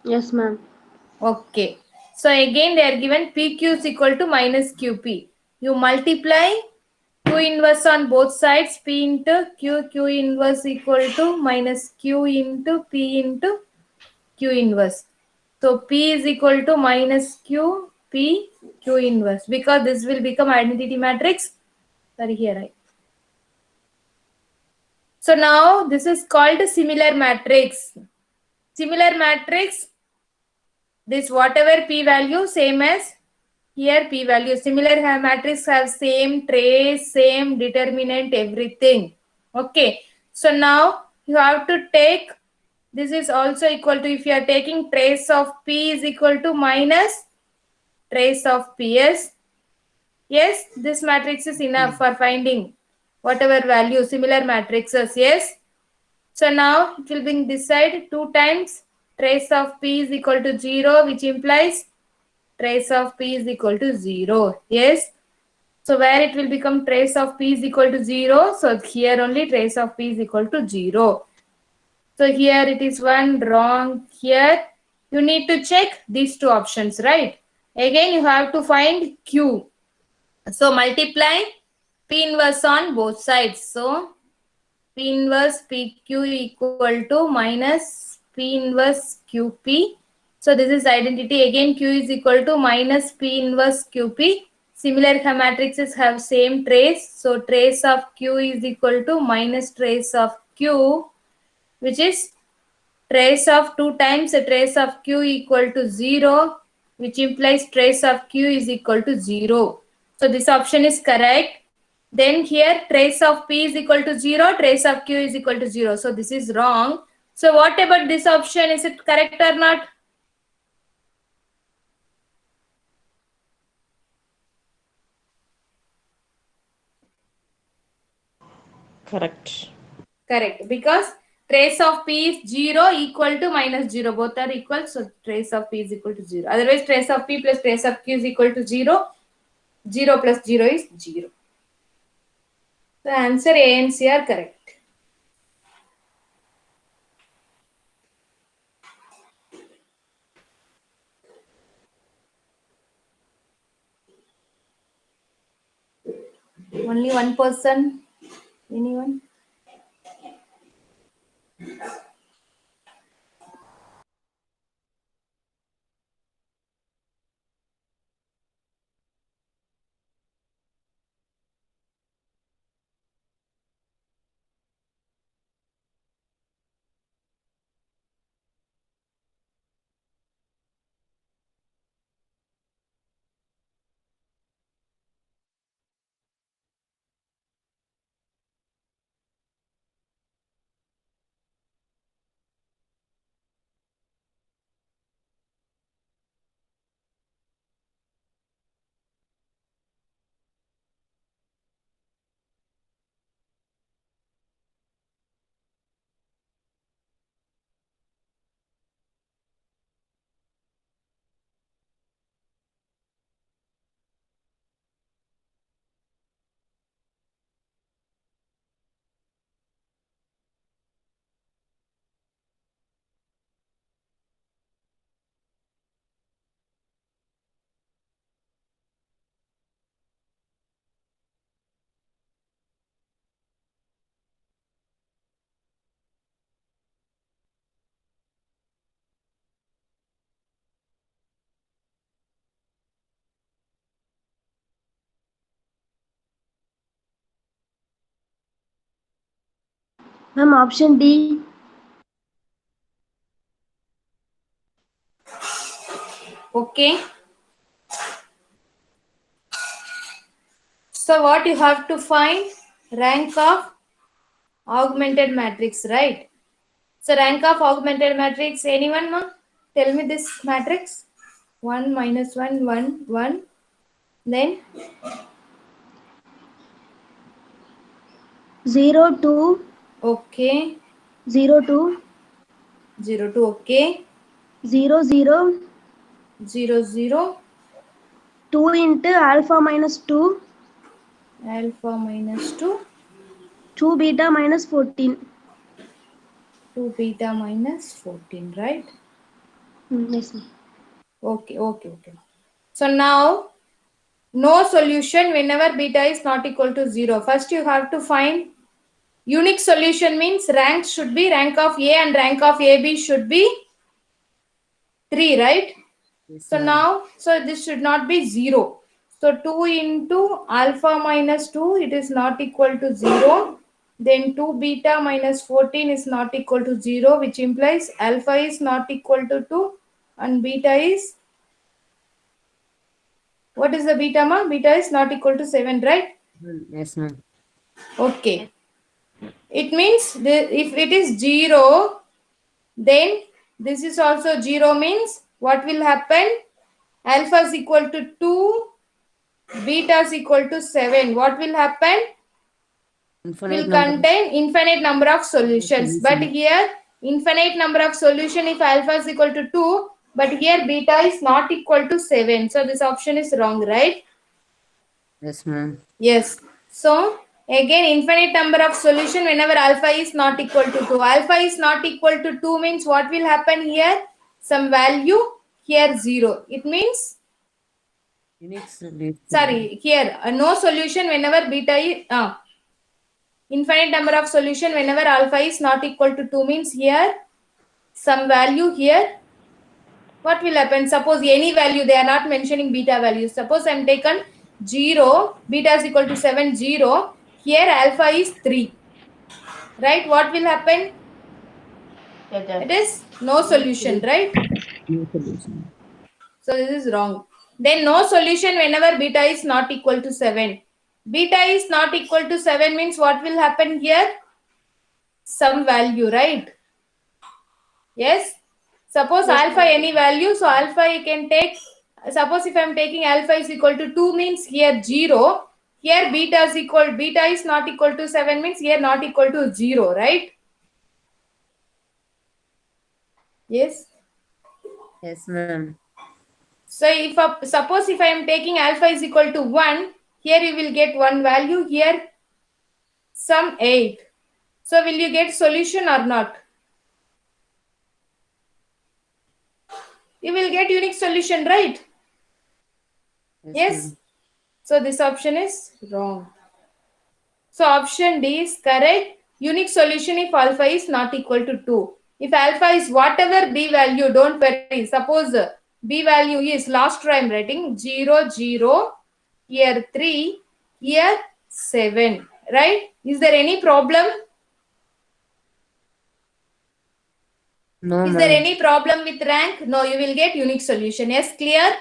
Yes, ma'am. Okay. So again they are given PQ is equal to minus QP. You multiply Q inverse on both sides, P into Q inverse equal to minus Q into P into Q inverse. So P is equal to minus Q, P, Q inverse. Because this will become identity matrix. Sorry, here I. So now this is called similar matrix. Similar matrix, this whatever P value same as here P value. Similar matrix have same trace, same determinant, everything. Okay. So now you have to take, this is also equal to, if you are taking trace of P is equal to minus trace of PS. Yes, this matrix is enough for finding whatever value, similar matrices. Yes. So now it will bring this side 2 times trace of P is equal to 0, which implies trace of P is equal to 0. Yes. So where it will become trace of P is equal to 0. So here only trace of P is equal to 0. So here it is 1 wrong. Here you need to check these two options, right? Again you have to find Q. So multiply P inverse on both sides. So P inverse PQ equal to minus P inverse QP. So this is identity. Again Q is equal to minus P inverse QP. Similar matrices have same trace. So trace of Q is equal to minus trace of Q, which is trace of 2 times a trace of Q equal to 0, which implies trace of Q is equal to 0. So this option is correct. Then here trace of P is equal to 0, trace of Q is equal to 0. So this is wrong. So what about this option? Is it correct or not? Correct. Correct. Because trace of P is 0 equal to minus 0. Both are equal. So trace of P is equal to 0. Otherwise trace of P plus trace of Q is equal to 0. 0 plus 0 is 0. The answer A and C are correct. Only one person. Anyone? Ma'am, option D. Okay. So what you have to find? Rank of augmented matrix, right? So rank of augmented matrix, anyone ma? Tell me this matrix. 1 minus 1, 1, 1. Then 0, 2, okay. 0, 2, 0, 2, okay. 0, 0, 0, 0. 2 into alpha minus 2, Alpha minus 2. 2 beta minus 14. 2 beta minus 14, right? Yes, ma'am. Okay, okay, okay. So now no solution whenever beta is not equal to 0. First you have to find unique solution, means rank should be rank of A and rank of AB should be 3, right? Yes, So ma'am. now, so this should not be 0. So 2 into alpha minus 2, it is not equal to 0. Then 2 beta minus 14 is not equal to 0, which implies alpha is not equal to 2 and beta is, what is the beta ma? Beta is not equal to 7, right? Yes, ma'am. Okay. It means if it is 0, then this is also 0, means what will happen? Alpha is equal to 2, beta is equal to 7. What will happen? Infinite Will number. contain infinite number of solutions. But here, infinite number of solution if alpha is equal to 2, but here beta is not equal to 7. So this option is wrong, right? Yes, ma'am. Yes. So again, infinite number of solution whenever alpha is not equal to 2. Alpha is not equal to 2 means what will happen here? Some value, here 0. It means, Unique solution. sorry, here no solution whenever beta is, infinite number of solution whenever alpha is not equal to 2 means here some value here. What will happen? Suppose any value, they are not mentioning beta values. Suppose I am taken 0, beta is equal to 7, 0. Here alpha is 3. Right? What will happen? It is no solution, right? No solution. So this is wrong. Then no solution whenever beta is not equal to 7. Beta is not equal to 7 means what will happen here? Some value, right? Yes. Suppose Yes, alpha any value, so alpha you can take, suppose if I am taking alpha is equal to 2 means here 0. Here beta is not equal to 7 means here not equal to 0, right? Yes. Yes, ma'am. So suppose if I am taking alpha is equal to 1, here you will get one value, here some 8. So will you get solution or not? You will get unique solution, right? Yes. Ma'am. So this option is wrong. So option D is correct. Unique solution if alpha is not equal to 2. If alpha is whatever b value, don't worry. Suppose b value is, last try I am writing 0, 0, here 3, here 7. Right? Is there any problem? No, Is there ma'am. any problem with rank? No, you will get unique solution. Yes, clear?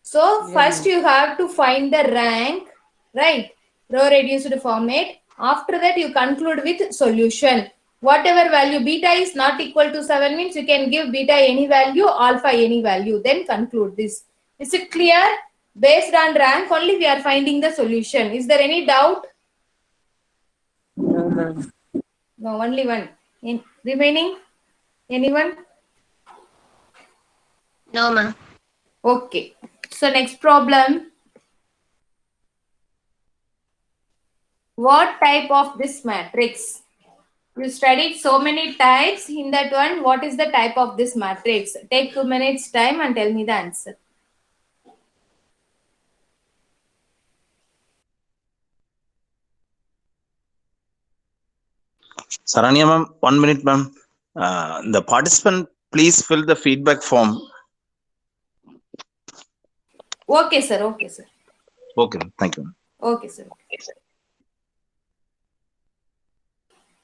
So Yes, first ma'am. you have to find the rank, right? Row reduced format. After that you conclude with solution. Whatever value beta is not equal to 7 means you can give beta any value, alpha any value. Then conclude this. Is it clear? Based on rank only we are finding the solution. Is there any doubt? No, ma'am. No, only one. Remaining? Anyone? No, ma'am. Okay. So next problem. What type of this matrix? You studied so many types. In that one, what is the type of this matrix? Take 2 minutes time and tell me the answer. Saranya ma'am, 1 minute ma'am. The participant, please fill the feedback form. Okay, sir. Okay, sir. Okay, thank you. Okay, sir.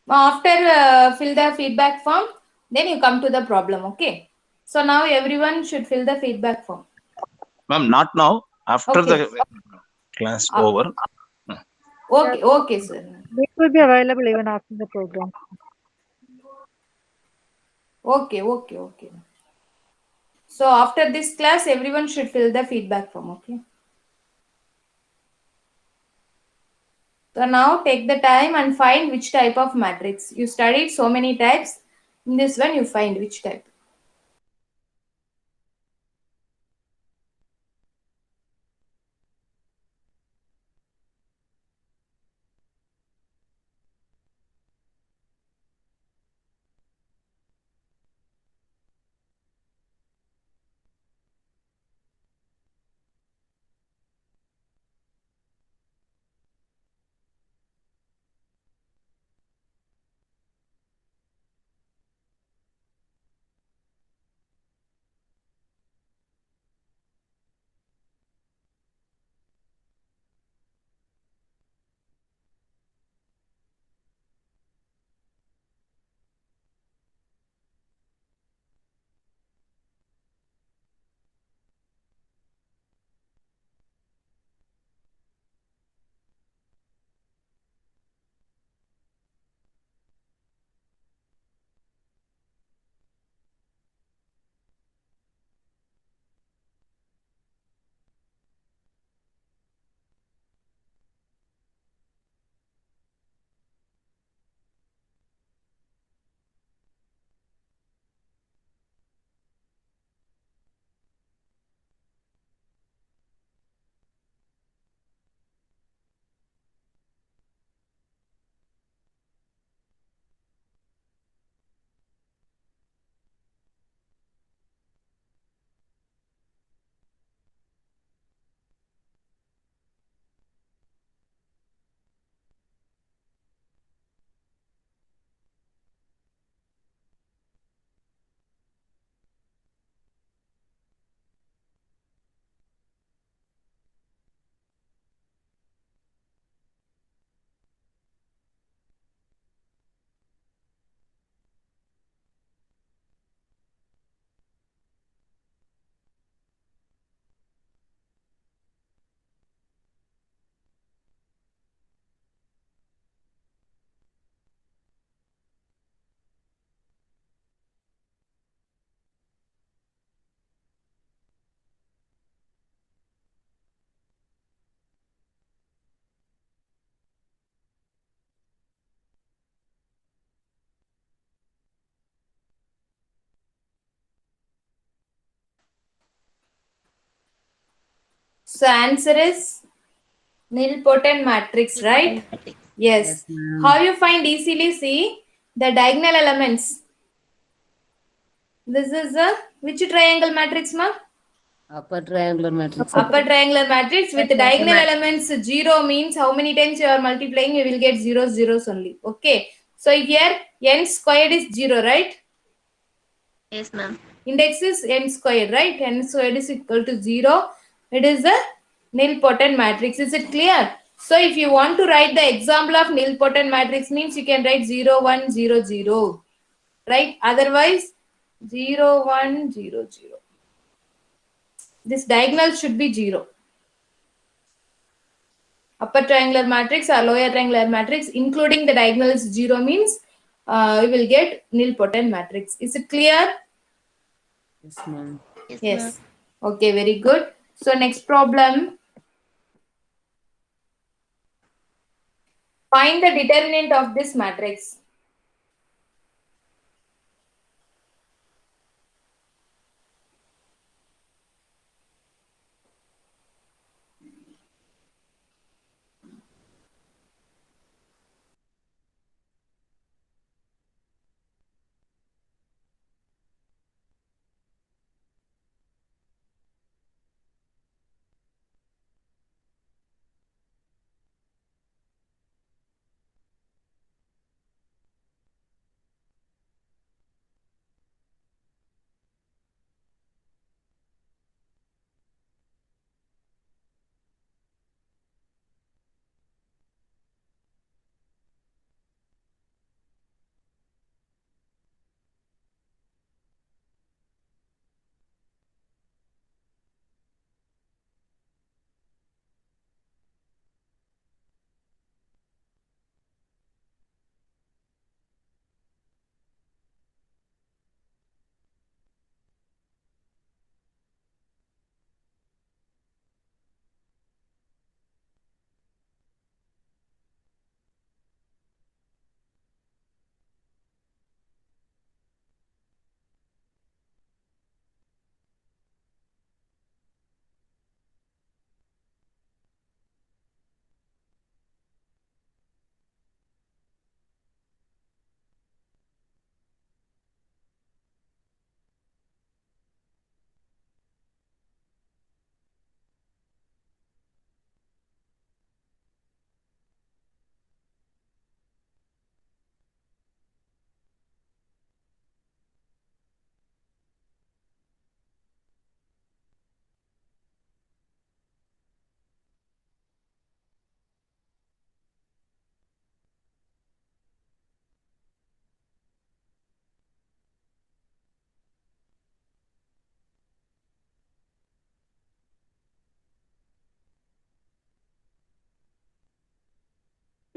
After fill the feedback form, then you come to the problem. Okay. So now everyone should fill the feedback form. Ma'am, not now. After Okay. the class over. Okay. Okay, sir. This will be available even after the program. Okay. Okay. Okay. So after this class, everyone should fill the feedback form. Okay. So now take the time and find which type of matrix. You studied so many types. In this one, you find which type. So answer is nilpotent matrix, right? Yes. ma'am. How you find easily? See the diagonal elements. This is a which triangle matrix, ma'am? Upper triangular matrix. Upper triangular matrix with diagonal elements 0 means how many times you are multiplying, you will get zeros only. Okay. So here n squared is 0, right? Yes, ma'am. Index is n squared, right? N squared is equal to 0. It is a nilpotent matrix. Is it clear? So if you want to write the example of nilpotent matrix means you can write 0, 1, 0, 0. Right? Otherwise 0, 1, 0, 0. This diagonal should be 0. Upper triangular matrix or lower triangular matrix including the diagonal is 0 means we will get nilpotent matrix. Is it clear? Yes, ma'am. Yes. Okay, very good. So next problem. Find the determinant of this matrix.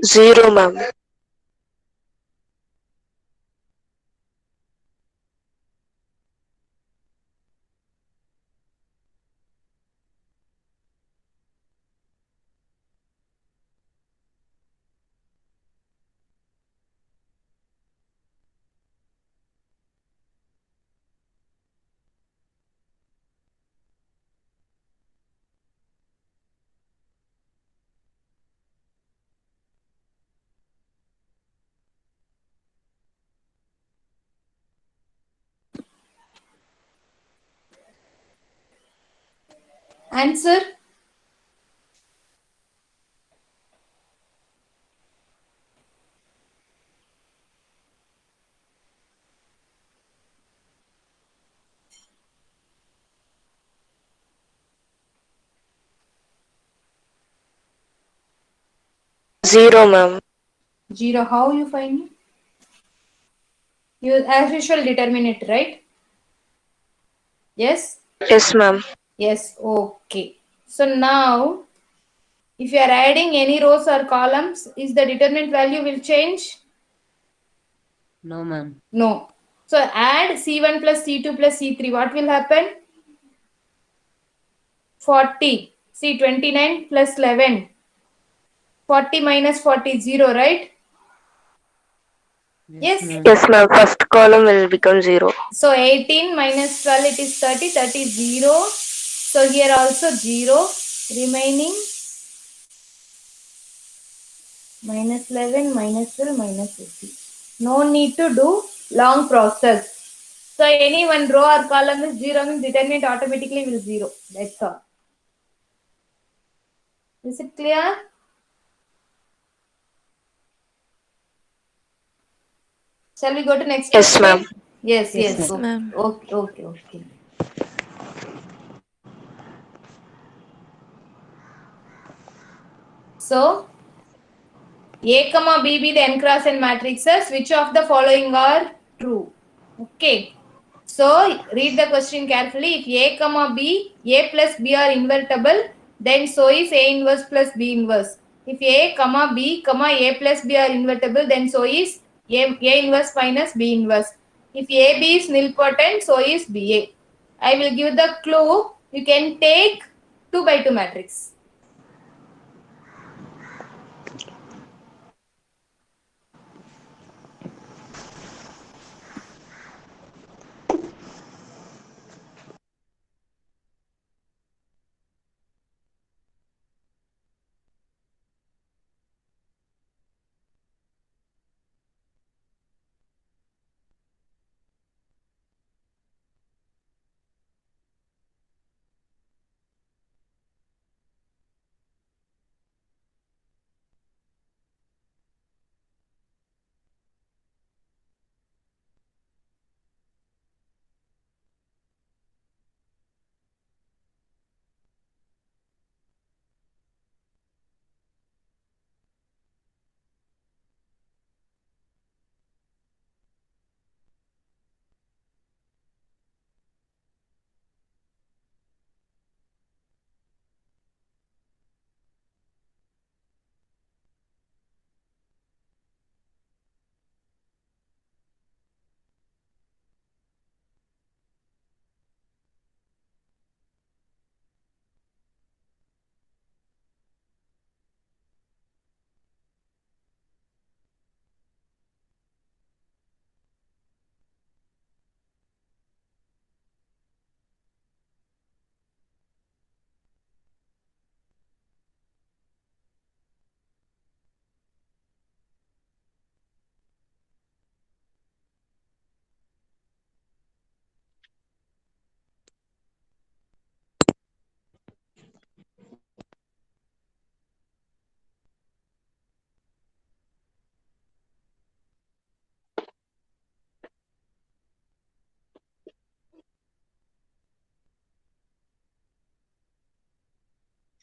0, ma'am. Answer? Zero, ma'am. 0. How you find it? You as usual determine it, right? Yes? Yes, ma'am. Yes. Okay. So now, if you are adding any rows or columns, is the determinant value will change? No, ma'am. No. So add C1 plus C2 plus C3. What will happen? 40. See 29 plus 11. 40 minus 40, 0, right? Yes. ma'am. Yes, ma'am. First column will become 0. So 18 minus 12, it is 30. 30 is 0. So here also 0. Remaining minus 11, minus 12, minus 50. No need to do long process. So any one row or column is 0 means determinant automatically will 0. That's all. Is it clear? Shall we go to next Yes, question? ma'am. Yes, Yes, yes. ma'am. Okay, okay, okay, okay. So, A comma B be the n cross n matrices. Which of the following are true? Okay. So, read the question carefully. If A comma B, A plus B are invertible, then so is A inverse plus B inverse. If A comma B comma A plus B are invertible, then so is A inverse minus B inverse. If AB is nilpotent, so is BA. I will give the clue. You can take 2 by 2 matrix.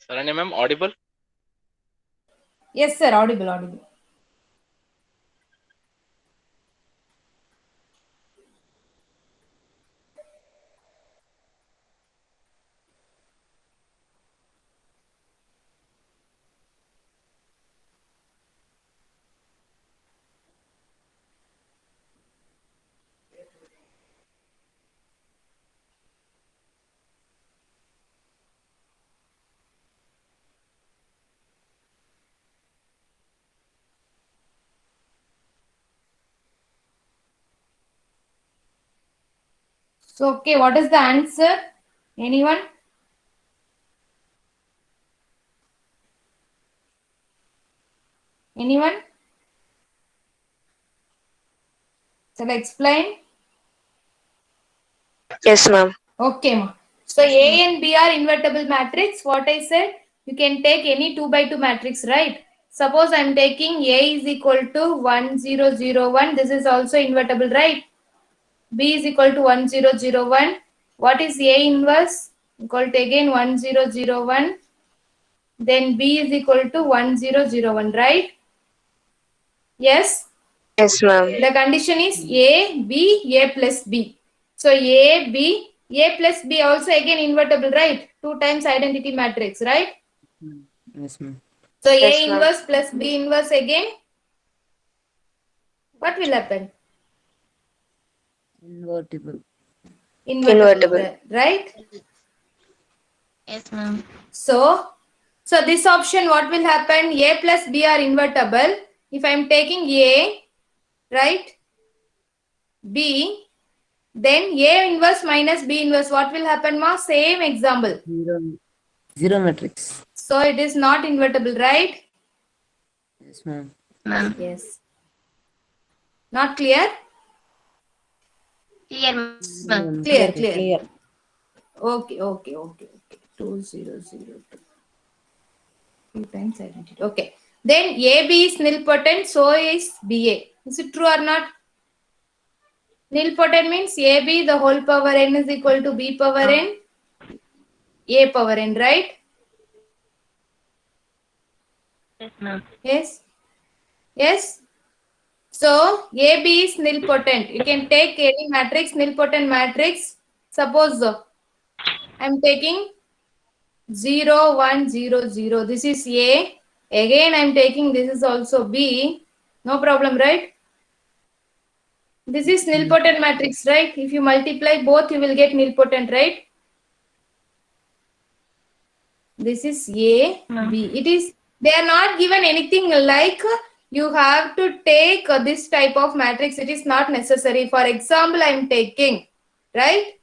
Saranya ma'am, audible? Yes, sir. Audible, audible. So, okay, what is the answer? Anyone? Anyone? Shall I explain? Yes, ma'am. Okay, ma. So A and B are invertible matrix. What I said, you can take any 2 by 2 matrix, right? Suppose I am taking A is equal to 1 0 0 1. This is also invertible, right? B is equal to 1 0 0 1. What is A inverse? Equal to again 1 0 0 1. Then B is equal to 1 0 0 1, right? Yes. Yes, ma'am. The condition is A, B, A plus B. So A, B, A plus B also again invertible, right? 2 times identity matrix, right? Yes, ma'am. So Yes, A ma'am. inverse plus B inverse again. What will happen? Invertible. Invertible. Right? Yes, ma'am. So this option, what will happen? A plus B are invertible. If I am taking A, right? B, then A inverse minus B inverse, what will happen, ma? Same example. Zero matrix. So it is not invertible, right? Yes, ma'am. Ma'am. Yes. Not clear? Clear, ma'am. Clear. Clear. Okay. 2002. 2 times identity. Okay. Then AB is nilpotent, so is BA. Is it true or not? Nilpotent means AB the whole power n is equal to B power n, A power n, right? Yes, ma'am. Yes. So AB is nilpotent. You can take any matrix, nilpotent matrix. Suppose I'm taking 0 1 0 0. This is A. Again I'm taking this is also B. No problem, right? This is nilpotent matrix, right? If you multiply both, you will get nilpotent, right? This is A, B. It is, they are not given anything like you have to take this type of matrix. It is not necessary. For example, I am taking, right?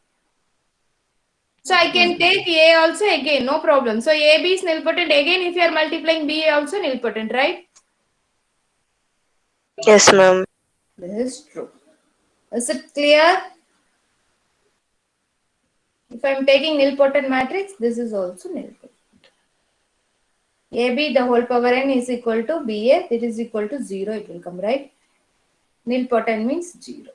So I can take A also again, no problem. So AB is nilpotent. Again, if you are multiplying B also nilpotent, right? Yes, ma'am. This is true. Is it clear? If I am taking nilpotent matrix, this is also nilpotent. AB the whole power n is equal to BA, it is equal to 0, it will come, right? Nilpotent means 0.